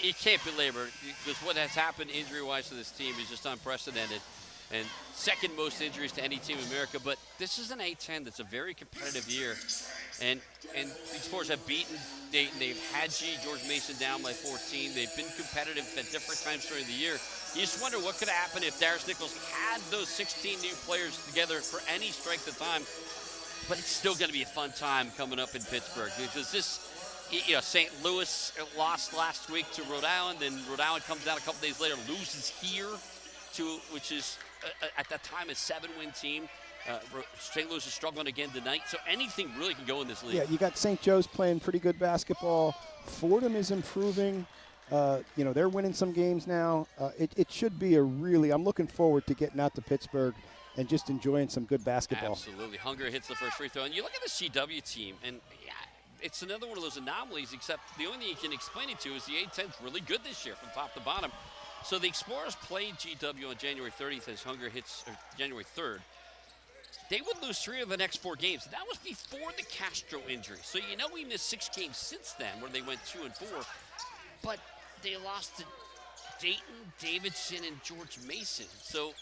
It can't be labored because what has happened injury-wise to this team is just unprecedented. And second most injuries to any team in America. But this is an A-10 that's a very competitive year. And the Explorers have beaten Dayton. They've had George Mason down by 14. They've been competitive at different times during the year. You just wonder what could happen if Darius Nichols had those 16 new players together for any strength of time. But it's still going to be a fun time coming up in Pittsburgh because this, St. Louis lost last week to Rhode Island, and Rhode Island comes down a couple days later, loses here to, which is at that time a 7-win team. St. Louis is struggling again tonight, so anything really can go in this league. Yeah, you got St. Joe's playing pretty good basketball. Fordham is improving. They're winning some games now. It should be I'm looking forward to getting out to Pittsburgh and just enjoying some good basketball. Absolutely. Hunger hits the first free throw. And you look at this GW team, and it's another one of those anomalies, except the only thing you can explain it to is the A-10's really good this year from top to bottom. So the Explorers played GW on January 30th as Hunger hits January 3rd. they would lose 3 of the next 4 games. That was before the Castro injury. So you know we missed 6 games since then where they went 2-4. But they lost to Dayton, Davidson, and George Mason. So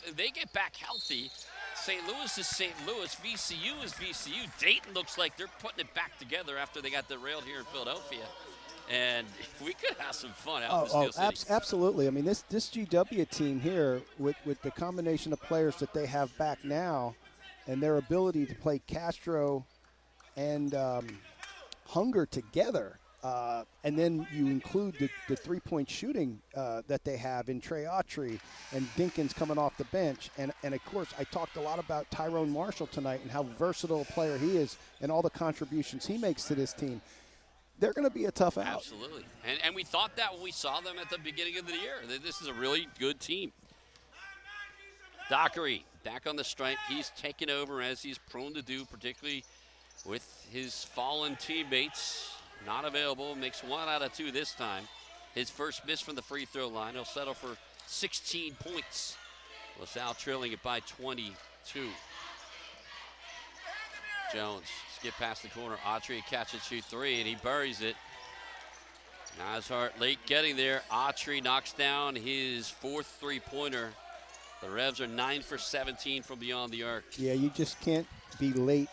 if they get back healthy, St. Louis is St. Louis, VCU is VCU. Dayton looks like they're putting it back together after they got derailed here in Philadelphia. And we could have some fun out in Steel City. Absolutely. I mean, this GW team here, with the combination of players that they have back now and their ability to play Castro and Hunger together, and then you include the three-point shooting that they have in Trey Autry and Dinkins coming off the bench. And of course, I talked a lot about Tyrone Marshall tonight and how versatile a player he is and all the contributions he makes to this team. They're going to be a tough out. Absolutely. And we thought that when we saw them at the beginning of the year. This is a really good team. Dockery back on the stripe. He's taken over as he's prone to do, particularly with his fallen teammates. Not available. Makes 1 out of 2 this time. His first miss from the free throw line. He'll settle for 16 points. LaSalle trailing it by 22. Jones, skip past the corner. Autry catch and shoot 3, and he buries it. Nazhart late getting there. Autry knocks down his 4th three-pointer. The Revs are 9 for 17 from beyond the arc. Yeah, you just can't be late.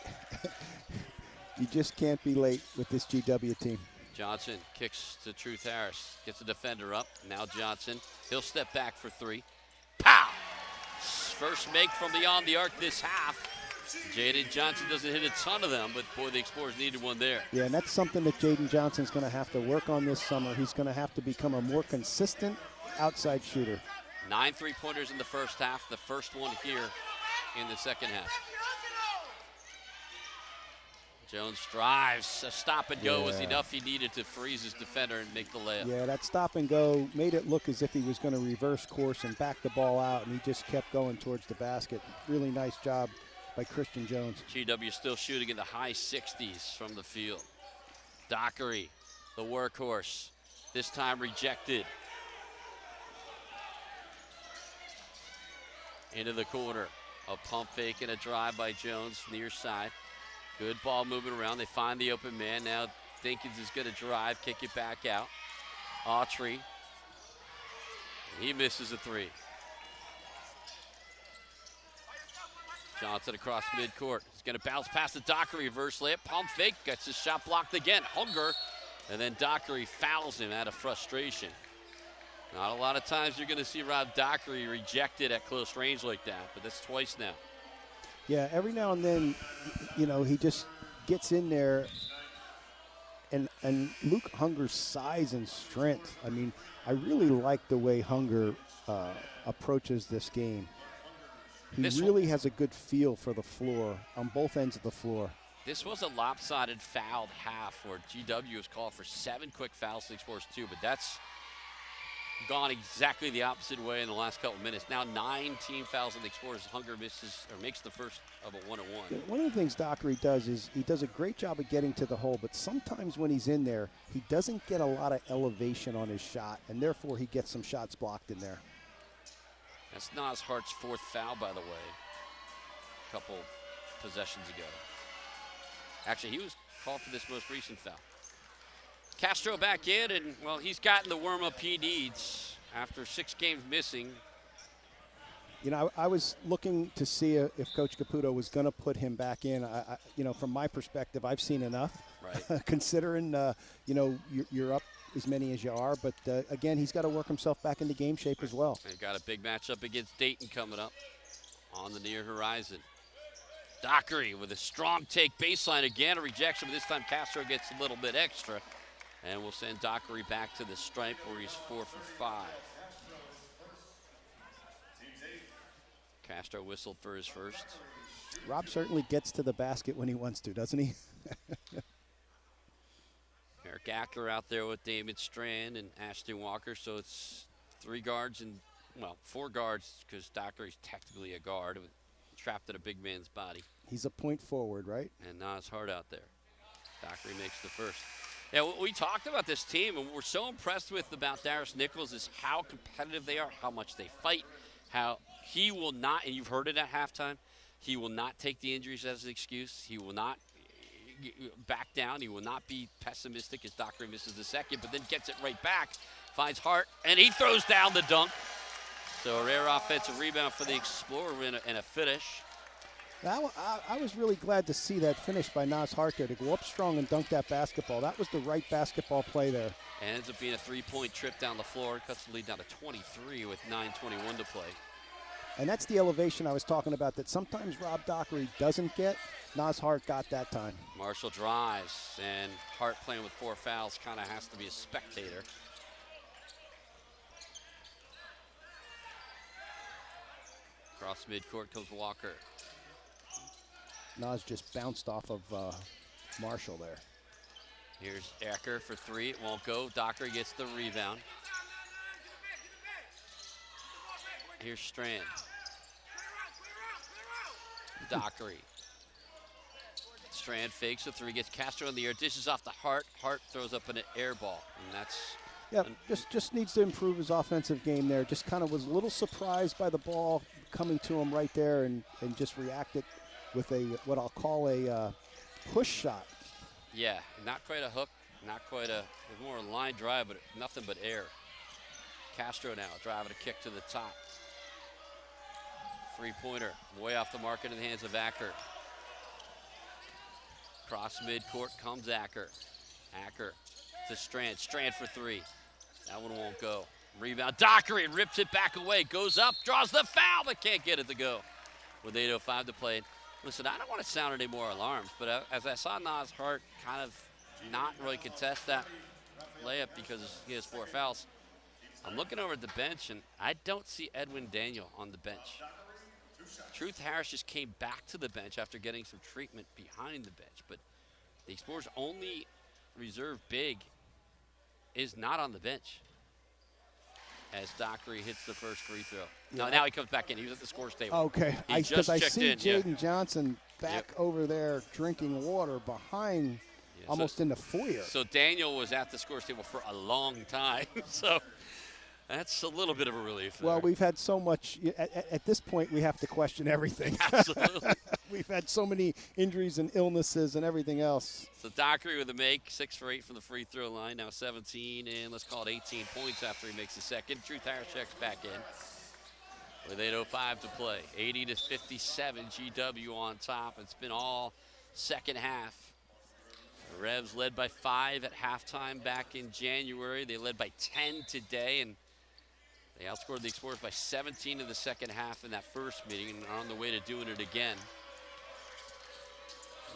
You just can't be late with this GW team. Johnson kicks to Truth Harris. Gets the defender up. Now Johnson. He'll step back for 3. Pow! First make from beyond the arc this half. Jaden Johnson doesn't hit a ton of them, but boy, the Explorers needed one there. Yeah, and that's something that Jaden Johnson's going to have to work on this summer. He's going to have to become a more consistent outside shooter. 9 three-pointers in the first half, the first one here in the second half. Jones drives. A stop and go was enough. He needed to freeze his defender and make the layup. Yeah, that stop and go made it look as if he was going to reverse course and back the ball out, and he just kept going towards the basket. Really nice job by Christian Jones. GW still shooting in the high 60s from the field. Dockery, the workhorse, this time rejected. Into the corner. A pump fake and a drive by Jones, near side. Good ball moving around. They find the open man. Now Dinkins is going to drive, kick it back out. Autry. He misses a 3. Johnson across midcourt. He's going to bounce past the Dockery, reverse layup. Pump fake, gets his shot blocked again. Hunger, and then Dockery fouls him out of frustration. Not a lot of times you're going to see Rob Dockery rejected at close range like that, but that's twice now. Yeah, every now and then, you know, he just gets in there, and Luke Hunger's size and strength. I mean, I really like the way Hunger approaches this game. He really has a good feel for the floor, on both ends of the floor. This was a lopsided fouled half where GW was called for 7 quick fouls to Explorers 2, but that's gone exactly the opposite way in the last couple of minutes. Now 9 team fouls on the Explorers. Hunger misses or makes the first of a 1-on-1. One of the things Dockery does is he does a great job of getting to the hole, but sometimes when he's in there, he doesn't get a lot of elevation on his shot, and therefore he gets some shots blocked in there. That's Nazhart's 4th foul, by the way, a couple possessions ago. Actually, he was called for this most recent foul. Castro back in, and, well, he's gotten the warm-up he needs after 6 games missing. You know, I was looking to see if Coach Caputo was going to put him back in. You know, from my perspective, I've seen enough, right. Considering, you know, you're up as many as you are. But, again, he's got to work himself back into game shape as well. They've got a big matchup against Dayton coming up on the near horizon. Dockery with a strong take baseline again, a rejection, but this time Castro gets a little bit extra. And we'll send Dockery back to the stripe where he's 4 for 5. Castro whistled for his first. Rob certainly gets to the basket when he wants to, doesn't he? Eric Acker out there with Damon Strand and Ashton Walker. So it's 3 guards and, well, 4 guards because Dockery's technically a guard trapped in a big man's body. He's a point forward, right? And Nazhart out there. Dockery makes the first. Yeah, we talked about this team, and we're so impressed with about Darius Nichols is how competitive they are, how much they fight, how he will not, and you've heard it at halftime, He will not take the injuries as an excuse. He will not back down. He will not be pessimistic as Dockery misses the second, but then gets it right back, finds Hart, and he throws down the dunk. So a rare offensive rebound for the Explorer and a finish. I was really glad to see that finish by Nas Hart there, to go up strong and dunk that basketball. That was the right basketball play there. And ends up being a three-point trip down the floor. Cuts the lead down to 23 with 9:21 to play. And that's the elevation I was talking about that sometimes Rob Dockery doesn't get. Nas Hart got that time. Marshall drives, and Hart, playing with 4 fouls, kind of has to be a spectator. Across midcourt comes Walker. Nas just bounced off of Marshall there. Here's Ecker for 3. It won't go. Dockery gets the rebound. Here's Strand. Dockery. Strand fakes a 3, gets Castro in the air, dishes off the Hart. Hart throws up an air ball, and that's... Yeah, just needs to improve his offensive game there. Just kind of was a little surprised by the ball coming to him right there, and just reacted with a, what I'll call a push shot. Yeah, not quite a hook, not quite a, it was more a line drive, but nothing but air. Castro now driving a kick to the top. 3-pointer, way off the mark into the hands of Acker. Cross midcourt comes Acker. Acker to Strand. Strand for 3. That one won't go. Rebound. Dockery rips it back away. Goes up, draws the foul, but can't get it to go. With 8:05 to play. Listen, I don't want to sound any more alarms, but as I saw Nas Hart kind of not really contest that layup because he has 4 fouls, I'm looking over at the bench, and I don't see Edwin Daniel on the bench. Truth Harris just came back to the bench after getting some treatment behind the bench, but the Explorers' only reserve big is not on the bench as Dockery hits the first free throw. Yeah. Now he comes back in. He was at the scores table. Okay, because I see in, Jaden Johnson back over there drinking water behind, almost in the foyer. So Daniel was at the scores table for a long time. So that's a little bit of a relief there. Well, we've had so much. At this point, we have to question everything. Absolutely. We've had so many injuries and illnesses and everything else. So Dockery with a make, 6 for 8 from the free throw line, now 17, and let's call it 18 points after he makes the second. Truth Harris checks back in with 8:05 to play. 80-57, GW on top. It's been all second half. The Revs led by 5 at halftime back in January. They led by 10 today, and they outscored the Explorers by 17 in the second half in that first meeting, and are on the way to doing it again.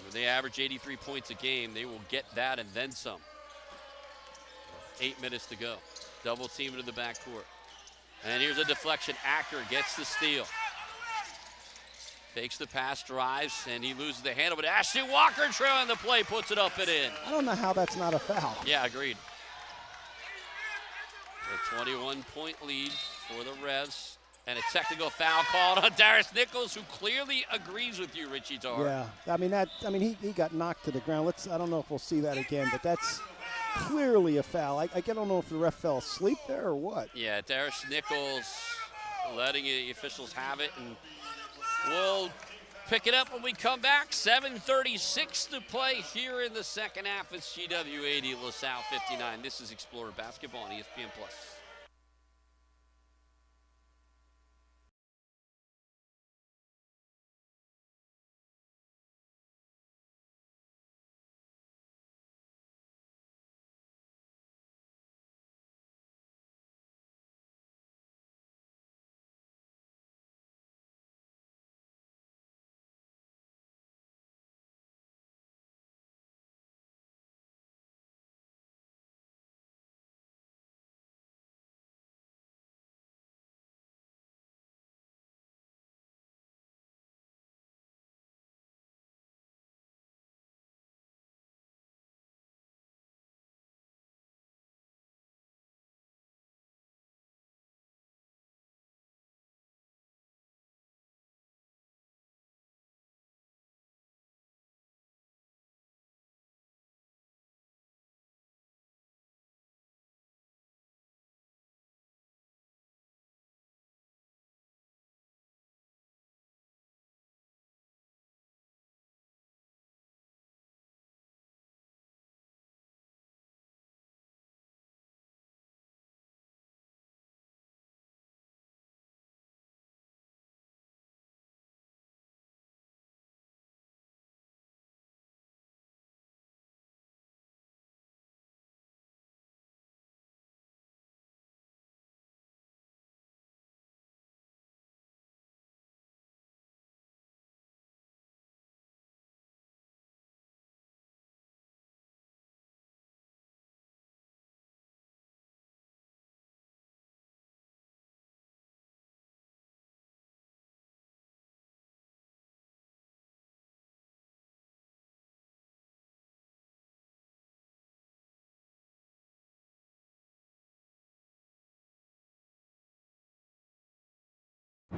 When they average 83 points a game, they will get that and then some. 8 minutes to go. Double team into the backcourt. And here's a deflection. Acker gets the steal. Fakes the pass, drives, and he loses the handle. But Ashton Walker trailing the play, puts it up and in. I don't know how that's not a foul. Yeah, agreed. A 21-point lead for the Revs. And a technical foul called on Darius Nichols, who clearly agrees with you, Richie Tarr. Yeah, he got knocked to the ground. I don't know if we'll see that again, but that's clearly a foul. I don't know if the ref fell asleep there or what. Yeah, Darius Nichols letting the officials have it, and we'll pick it up when we come back. 7:36 to play here in the second half. It's GW 80, LaSalle 59. This is Explorer Basketball on ESPN+.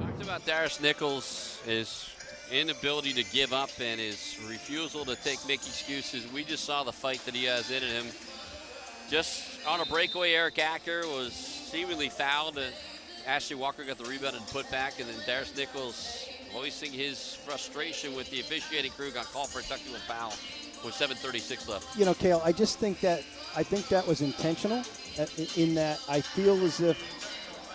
Talked about Darius Nichols, his inability to give up and his refusal to make excuses. We just saw the fight that he has in him. Just on a breakaway, Eric Acker was seemingly fouled. Ashley Walker got the rebound and put back, and then Darius Nichols voicing his frustration with the officiating crew, got called for a technical foul with 7:36 left. You know, Cale, I think that was intentional in that I feel as if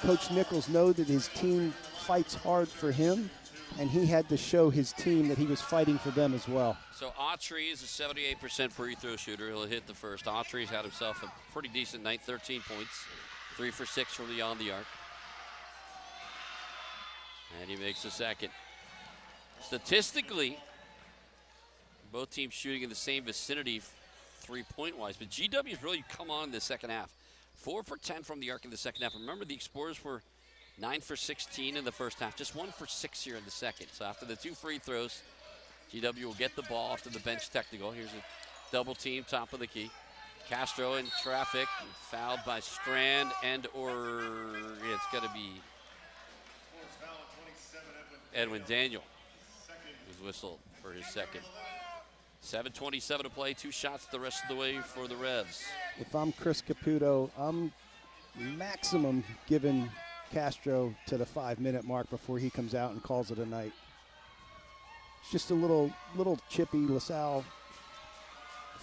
Coach Nichols knows that his team fights hard for him, and he had to show his team that he was fighting for them as well. So Autry is a 78% free throw shooter. He'll hit the first. Autry's had himself a pretty decent night, 13 points, 3 for 6 from beyond the arc. And he makes the second. Statistically, both teams shooting in the same vicinity three-point wise, but GW's really come on in the second half. 4 for 10 from the arc in the second half. Remember, the Explorers were 9 for 16 in the first half, just 1 for 6 here in the second. So after the 2 free throws, GW will get the ball after the bench technical. Here's a double team, top of the key. Castro in traffic, fouled by Strand it's got to be Edwin Daniel, who's whistled for his second. 7:27 to play, 2 shots the rest of the way for the Revs. If I'm Chris Caputo, I'm maximum giving Castro to the 5-minute mark before he comes out and calls it a night. It's just a little chippy. LaSalle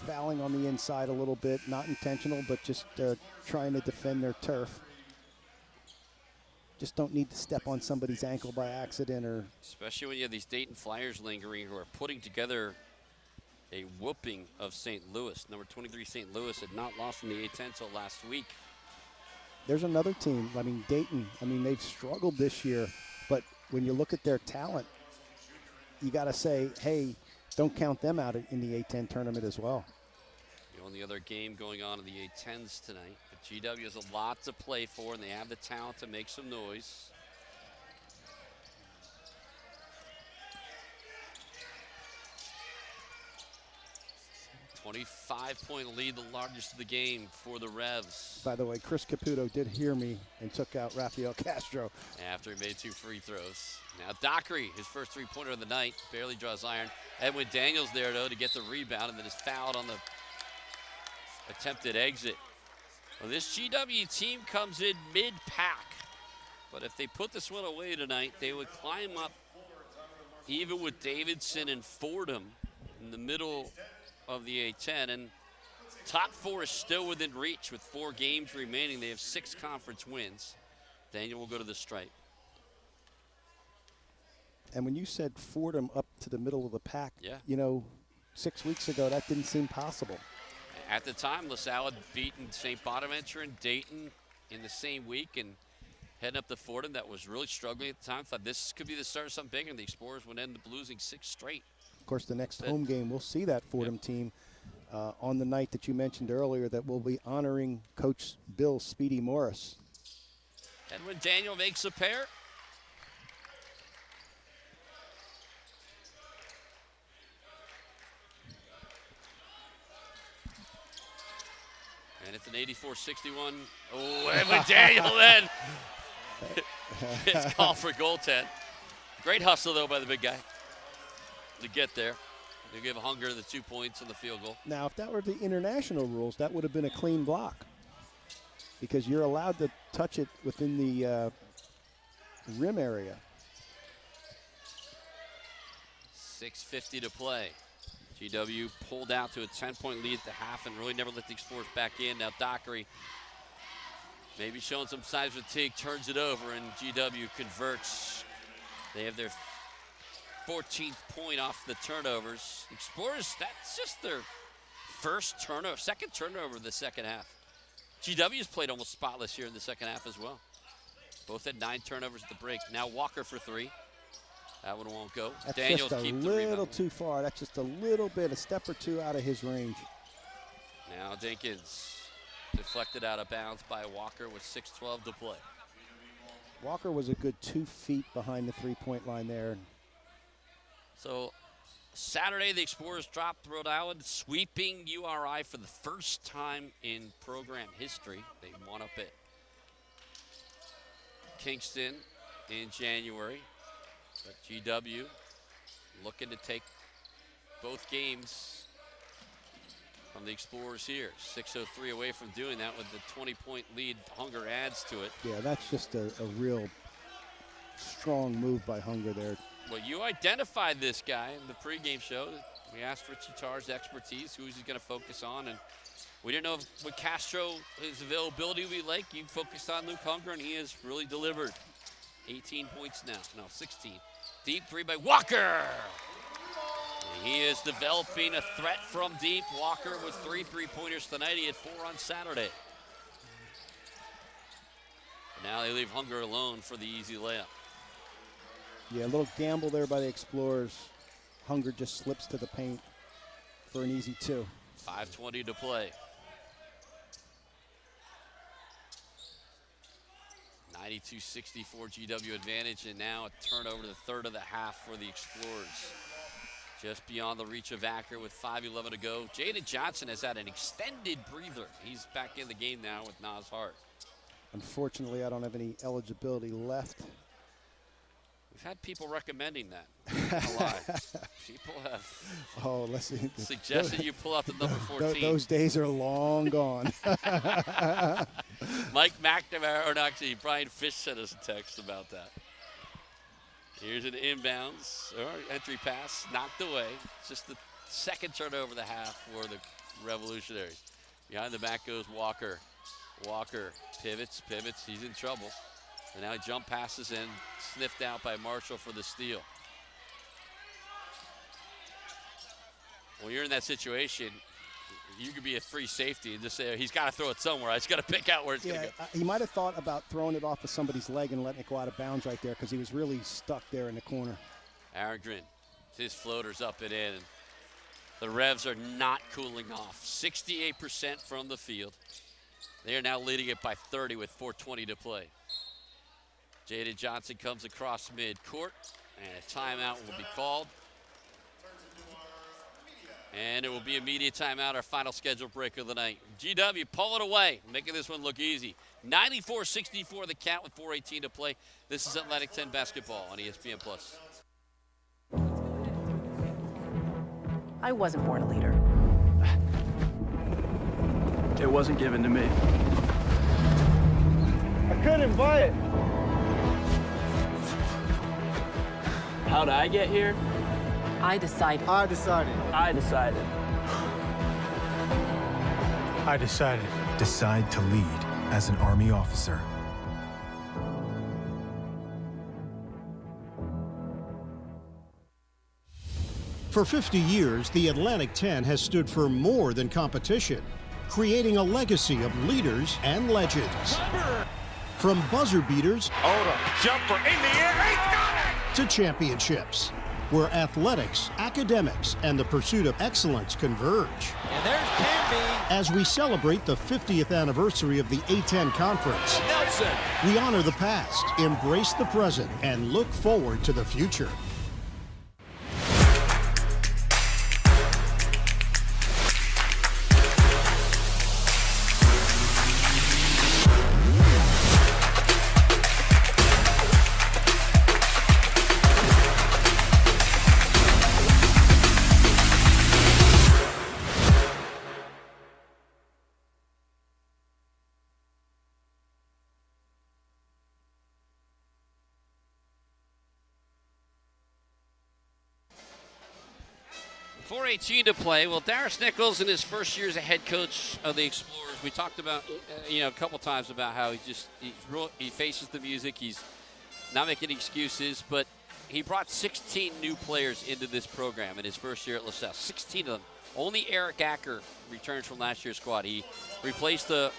fouling on the inside a little bit, not intentional, but just trying to defend their turf. Just don't need to step on somebody's ankle by accident, or especially when you have these Dayton Flyers lingering who are putting together a whooping of St. Louis. Number 23 St. Louis had not lost in the A-10 until last week. There's another team. I mean, Dayton, they've struggled this year, but when you look at their talent, you got to say, hey, don't count them out in the A-10 tournament as well. The only other game going on in the A-10s tonight. But GW has a lot to play for, and they have the talent to make some noise. A 25-point lead, the largest of the game for the Revs. By the way, Chris Caputo did hear me and took out Rafael Castro. After he made 2 free throws. Now Dockery, his first three-pointer of the night, barely draws iron. Edwin Daniels there, though, to get the rebound, and then is fouled on the attempted exit. Well, this GW team comes in mid-pack, but if they put this one away tonight, they would climb up even with Davidson and Fordham in the middle of the A-10, and top 4 is still within reach with 4 games remaining. They have 6 conference wins. Daniel will go to the stripe. And when you said Fordham up to the middle of the pack, yeah, 6 weeks ago, that didn't seem possible. At the time, LaSalle had beaten St. Bonaventure and Dayton in the same week, and heading up to Fordham, that was really struggling at the time. Thought this could be the start of something bigger, and the Explorers would end up losing 6 straight. Of course, the next home game, we'll see that Fordham team on the night that you mentioned earlier that will be honoring Coach Bill Speedy Morris. And when Daniel makes a pair, and it's an 84-61. Oh, and with Daniel then. It's called for goaltend. Great hustle, though, by the big guy to get there. They give Hunger the 2 points and the field goal. Now, if that were the international rules, that would have been a clean block because you're allowed to touch it within the rim area. 6:50 to play. GW pulled out to a 10-point lead at the half and really never let the Explorers back in. Now Dockery maybe showing some signs of fatigue, turns it over, and GW converts. They have their 14th point off the turnovers. Explorers, that's just their second turnover of the second half. GW's played almost spotless here in the second half as well. Both had 9 turnovers at the break. Now Walker for 3. That one won't go. That's Daniels just a little too far. That's just a little bit, a step or two out of his range. Now Dinkins deflected out of bounds by Walker with 6:12 to play. Walker was a good 2 feet behind the 3-point line there. So Saturday, the Explorers dropped Rhode Island, sweeping URI for the first time in program history. They won up at Kingston, in January. But GW looking to take both games from the Explorers here. 6:03 away from doing that with the 20-point lead. Hunger adds to it. Yeah, that's just a real strong move by Hunger there. Well, you identified this guy in the pregame show. We asked Richie Tarr's expertise, who's he going to focus on, and we didn't know what Castro, his availability would be like. You focused on Luke Hunger, and he has really delivered. 18 points now. No, 16. Deep three by Walker. He is developing a threat from deep. Walker with 3 3-pointers tonight. He had 4 on Saturday. Now they leave Hunger alone for the easy layup. Yeah, a little gamble there by the Explorers. Hunger just slips to the paint for an easy 2. 5:20 to play. 92-64 GW advantage, and now a turnover to the third of the half for the Explorers. Just beyond the reach of Acker with 5:11 to go. Jaden Johnson has had an extended breather. He's back in the game now with Nas Hart. Unfortunately, I don't have any eligibility left. We've had people recommending that. A lot. People have suggested you pull out the number 14. Those days are long gone. Mike McNamara, or no, actually, Brian Fish sent us a text about that. Here's an inbounds, or entry pass, knocked away. It's just the second turnover of the half for the Revolutionaries. Behind the back goes Walker. Walker pivots, he's in trouble. And now he jump passes in, sniffed out by Marshall for the steal. When you're in that situation, you could be a free safety and just say, he's got to throw it somewhere. I just got to pick out where it's going to go. He might have thought about throwing it off of somebody's leg and letting it go out of bounds right there because he was really stuck there in the corner. Arngren, his floater's up and in. The Revs are not cooling off. 68% from the field. They are now leading it by 30 with 4:20 to play. Jaden Johnson comes across midcourt, and a timeout will be called. And it will be immediate timeout, our final scheduled break of the night. GW, pull it away, making this one look easy. 94-64 the count with 4:18 to play. This is Atlantic 10 basketball on ESPN+. I wasn't born a leader. It wasn't given to me. I couldn't buy it. How'd I get here? I decided. I decided. I decided. Decide to lead as an Army officer. For 50 years, the Atlantic 10 has stood for more than competition, creating a legacy of leaders and legends. From buzzer beaters Jumper in the air. He's got it! to championships, where athletics, academics, and the pursuit of excellence converge. And there's Canby. As we celebrate the 50th anniversary of the A10 Conference, Nelson. we honor the past, embrace the present, and look forward to the future. .418 to play. Well, Darius Nichols in his first year as a head coach of the Explorers, we talked about, a couple times about how he faces the music. He's not making excuses, but he brought 16 new players into this program in his first year at LaSalle. 16 of them. Only Eric Acker returns from last year's squad. He replaced a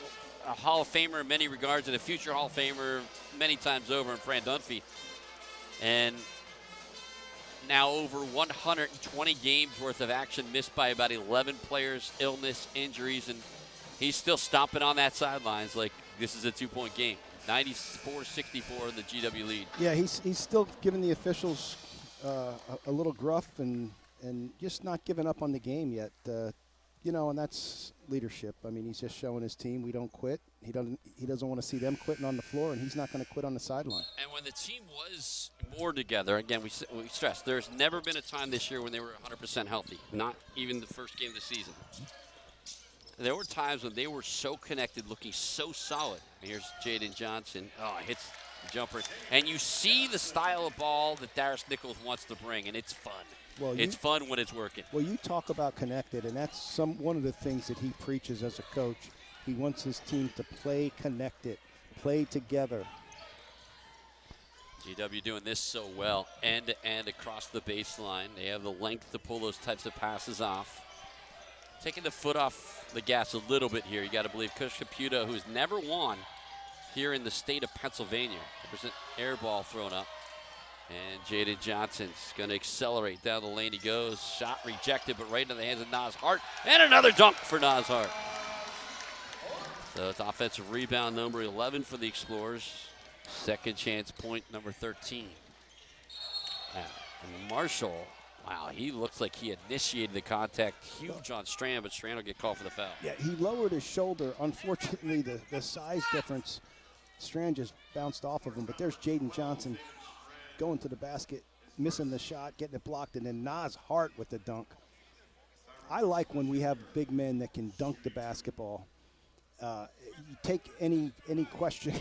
Hall of Famer in many regards and a future Hall of Famer many times over in Fran Dunphy. And now over 120 games worth of action missed by about 11 players, illness, injuries, and he's still stomping on that sidelines like this is a 2-point game. 94-64 the GW lead. Yeah, he's still giving the officials a little gruff and just not giving up on the game yet. You know, and that's leadership. I mean, he's just showing his team we don't quit. He doesn't want to see them quitting on the floor, and he's not going to quit on the sideline. And when the team was more together, again, we stress, there's never been a time this year when they were 100% healthy, not even the first game of the season. There were times when they were so connected, looking so solid. Here's Jaden Johnson. Oh, hits the jumper. And you see the style of ball that Darius Nichols wants to bring, and it's fun. Well, it's fun when it's working. Well, you talk about connected, and that's one of the things that he preaches as a coach. He wants his team to play connected, play together. GW doing this so well, end-to-end across the baseline. They have the length to pull those types of passes off. Taking the foot off the gas a little bit here. You got to believe Kush Caputo, who's never won here in the state of Pennsylvania. There's an air ball thrown up. And Jaden Johnson's going to accelerate down the lane. He goes. Shot rejected, but right into the hands of Nas Hart. And another dunk for Nas Hart. So it's offensive rebound number 11 for the Explorers. Second chance point number 13. And Marshall, wow, he looks like he initiated the contact. Huge on Strand, but Strand will get called for the foul. Yeah, he lowered his shoulder. Unfortunately, the size difference, Strand just bounced off of him. But there's Jaden Johnson going to the basket, missing the shot, getting it blocked, and then Nas Hart with the dunk. I like when we have big men that can dunk the basketball. You take any question,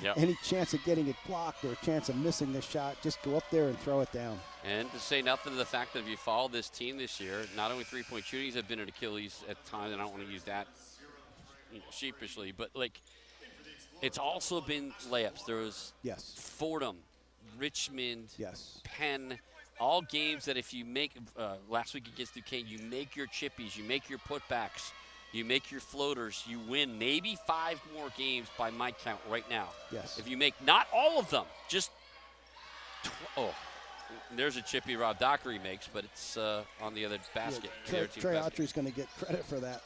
Yep. any chance of getting it blocked or a chance of missing the shot, just go up there and throw it down. And to say nothing to the fact that if you follow this team this year, not only three-point shootings have been an Achilles at times, and I don't want to use that sheepishly, but like it's also been layups. There was Fordham, Richmond, Penn, all games that if you make, last week against Duquesne, you make your chippies, you make your putbacks, you make your floaters, you win maybe 5 more games by my count right now. Yes. If you make not all of them, just, there's a chippy Rob Dockery makes, but it's on the other basket. Yeah, Trey Autry's going to get credit for that.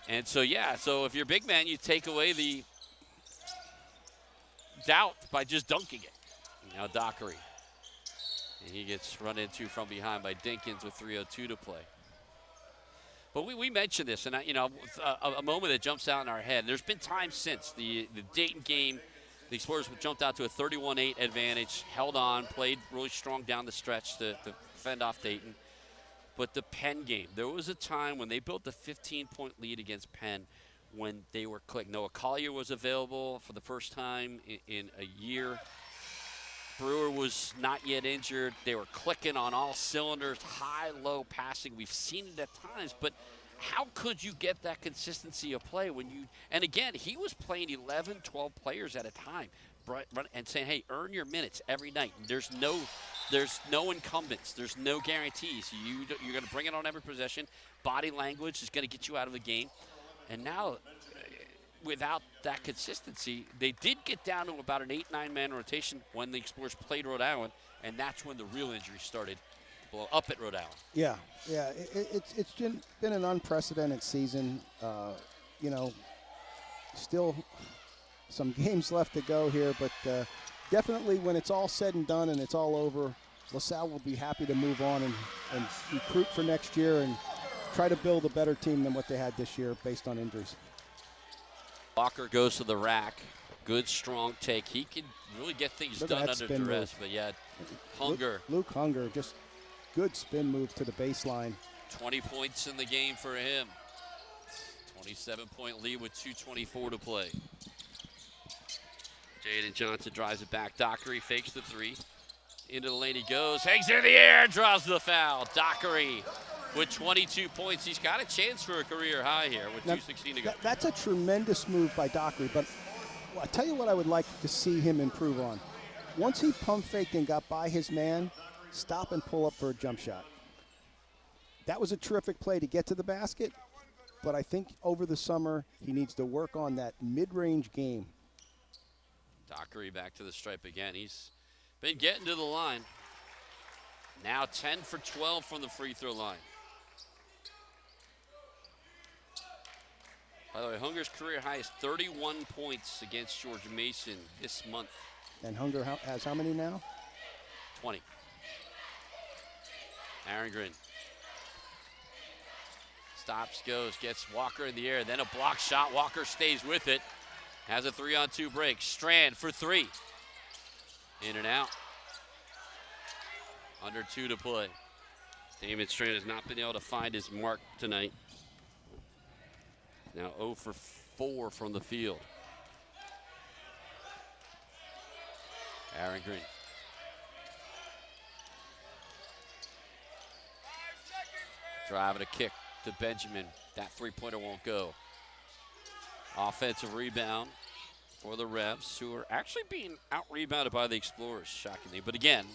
And so, so if you're a big man, you take away the doubt by just dunking it. Now Dockery. And he gets run into from behind by Dinkins with 3:02 to play. But we mentioned this, and a moment that jumps out in our head. There's been times since the Dayton game, the Explorers jumped out to a 31-8 advantage, held on, played really strong down the stretch to fend off Dayton. But the Penn game, there was a time when they built a 15-point lead against Penn when they were clicked. Noah Collier was available for the first time in a year. Brewer was not yet injured. They were clicking on all cylinders, high-low passing. We've seen it at times, but how could you get that consistency of play when you – and again, he was playing 11, 12 players at a time and saying, hey, earn your minutes every night. There's no incumbents. There's no guarantees. You're going to bring it on every possession. Body language is going to get you out of the game. And now – without that consistency, they did get down to about an 8-9 man rotation when the Explorers played Rhode Island, and that's when the real injuries started to blow up at Rhode Island. Yeah, it's been an unprecedented season. Still some games left to go here, but definitely when it's all said and done and it's all over, LaSalle will be happy to move on and recruit for next year and try to build a better team than what they had this year based on injuries. Walker goes to the rack. Good, strong take. He can really get things done under duress. But, Hunger. Luke Hunger, just good spin move to the baseline. 20 points in the game for him. 27-point lead with 2:24 to play. Jaden Johnson drives it back. Dockery fakes the three. Into the lane he goes. Hangs in the air. Draws the foul. Dockery with 22 points. He's got a chance for a career high here with 2:16 to go. That's a tremendous move by Dockery, but I'll tell you what I would like to see him improve on. Once he pump faked and got by his man, stop and pull up for a jump shot. That was a terrific play to get to the basket, but I think over the summer he needs to work on that mid-range game. Dockery back to the stripe again. He's been getting to the line. Now 10 for 12 from the free throw line. By the way, Hunger's career high is 31 points against George Mason this month. And Hunger has how many now? 20. Aaron Grin. Stops, goes, gets Walker in the air, then a block shot. Walker stays with it. Has a 3-on-2 break. Strand for 3. In and out. Under 2 to play. Damon Strand has not been able to find his mark tonight. Now 0 for 4 from the field. Aaron Green. Driving a kick to Benjamin. That three-pointer won't go. Offensive rebound for the Revs, who are actually being out-rebounded by the Explorers, shockingly. But again,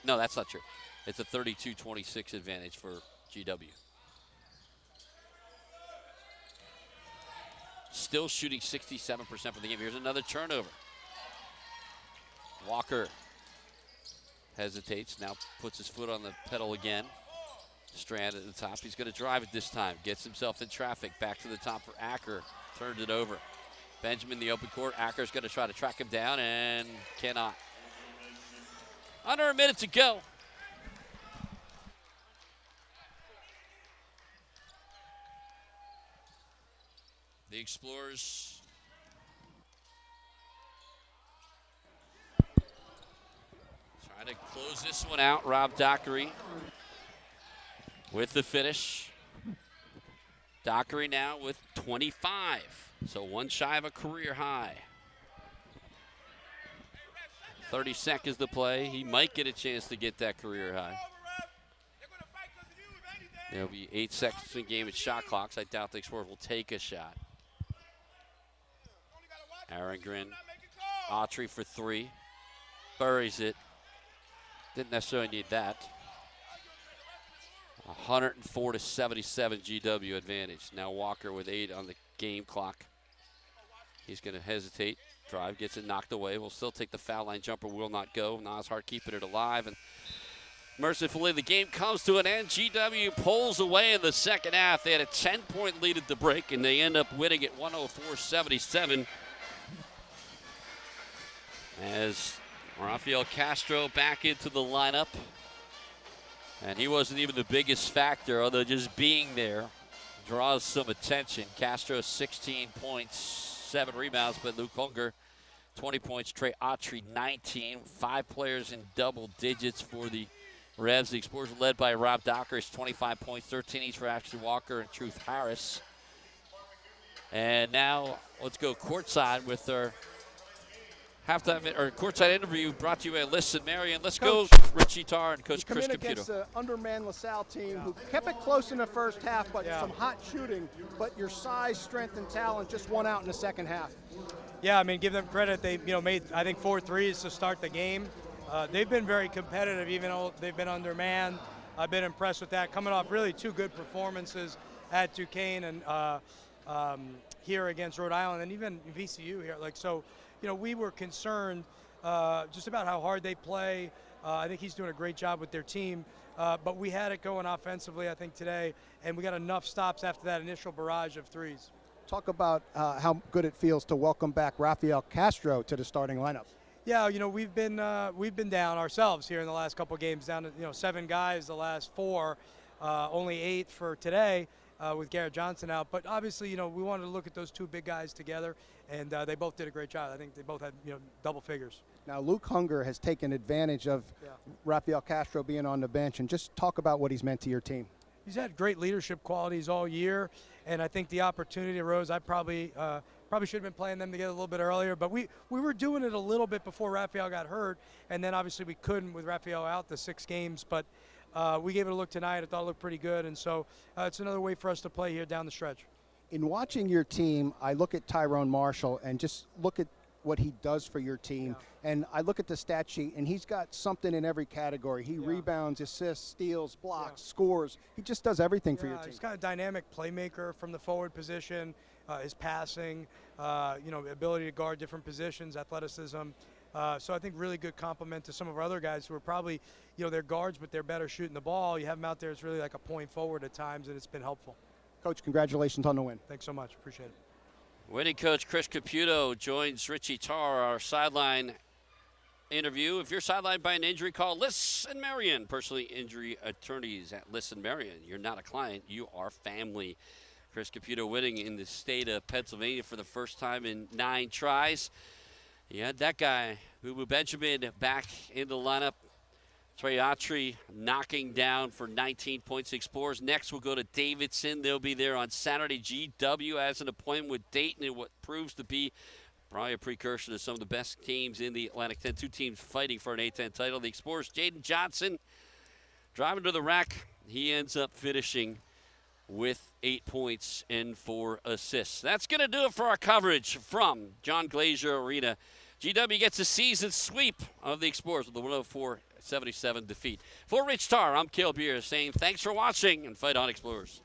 no, that's not true. It's a 32-26 advantage for GW. Still shooting 67% for the game. Here's another turnover. Walker hesitates, now puts his foot on the pedal again. Strand at the top. He's going to drive it this time. Gets himself in traffic. Back to the top for Acker. Turns it over. Benjamin in the open court. Acker's going to try to track him down and cannot. Under a minute to go. The Explorers trying to close this one out. Rob Dockery with the finish. Dockery now with 25. So one shy of a career high. 30 seconds to play. He might get a chance to get that career high. There'll be 8 seconds in game at shot clocks. I doubt the Explorers will take a shot. Aaron Grin. Autry for 3. Buries it. Didn't necessarily need that. 104-77 GW advantage. Now Walker with 8 on the game clock. He's going to hesitate. Drive, gets it knocked away. Will still take the foul line. Jumper will not go. Nozhart keeping it alive. And mercifully, the game comes to an end. GW pulls away in the second half. They had a 10-point lead at the break, and they end up winning it 104-77. As Rafael Castro back into the lineup. And he wasn't even the biggest factor, although just being there draws some attention. Castro 16 points, 7 rebounds, but Luke Hunger 20 points. Trey Autry 19. 5 players in double digits for the Revs. The Explorers led by Rob Dockers, 25 points, 13 each for Ashley Walker and Truth Harris. And now let's go courtside with our halftime or courtside interview brought to you by Listen Marion. Let's Coach, go, Richie Tarr and Coach Chris Caputo. Against the undermanned LaSalle team who kept it close in the first half, but some hot shooting. But your size, strength, and talent just won out in the second half. Yeah, I mean, give them credit. They made, I think, 4 threes to start the game. They've been very competitive, even though they've been undermanned. I've been impressed with that. Coming off really 2 good performances at Duquesne and here against Rhode Island, and even VCU here. We were concerned just about how hard they play. I think he's doing a great job with their team. But we had it going offensively, I think, today, and we got enough stops after that initial barrage of threes. Talk about how good it feels to welcome back Rafael Castro to the starting lineup. Yeah, we've been down ourselves here in the last couple of games, down to 7 guys the last 4, only 8 for today. With Garrett Johnson out. But obviously, we wanted to look at those 2 big guys together, and they both did a great job. I think they both had, double figures. Now, Luke Hunger has taken advantage of Rafael Castro being on the bench, and just talk about what he's meant to your team. He's had great leadership qualities all year, and I think the opportunity arose. I probably should have been playing them together a little bit earlier, but we were doing it a little bit before Rafael got hurt, and then obviously we couldn't with Rafael out the 6 games, but we gave it a look tonight. I thought it looked pretty good, and so it's another way for us to play here down the stretch. In watching your team, I look at Tyrone Marshall and just look at what he does for your team, and I look at the stat sheet, and he's got something in every category. He rebounds, assists, steals, blocks, scores. He just does everything for your team. He's got a dynamic playmaker from the forward position, his passing, ability to guard different positions, athleticism. So I think really good compliment to some of our other guys who are probably, they're guards, but they're better shooting the ball. You have them out there, it's really like a point forward at times, and it's been helpful. Coach, congratulations on the win. Thanks so much. Appreciate it. Winning coach Chris Caputo joins Richie Tarr, our sideline interview. If you're sidelined by an injury, call Liss and Marion, personally injury attorneys at Liss and Marion. You're not a client, you are family. Chris Caputo winning in the state of Pennsylvania for the first time in 9 tries. You had that guy, Boo Boo Benjamin, back in the lineup. Trey Autry knocking down for 19 points. Explorers next will go to Davidson. They'll be there on Saturday. GW has an appointment with Dayton in what proves to be probably a precursor to some of the best teams in the Atlantic 10. 2 teams fighting for an A-10 title. The Explorers, Jaden Johnson, driving to the rack. He ends up finishing with 8 points and 4 assists. That's going to do it for our coverage from John Glazier Arena. GW gets a season sweep of the Explorers with a 104-77 defeat. For Rich Tarr, I'm Cale Beer saying thanks for watching and fight on, Explorers.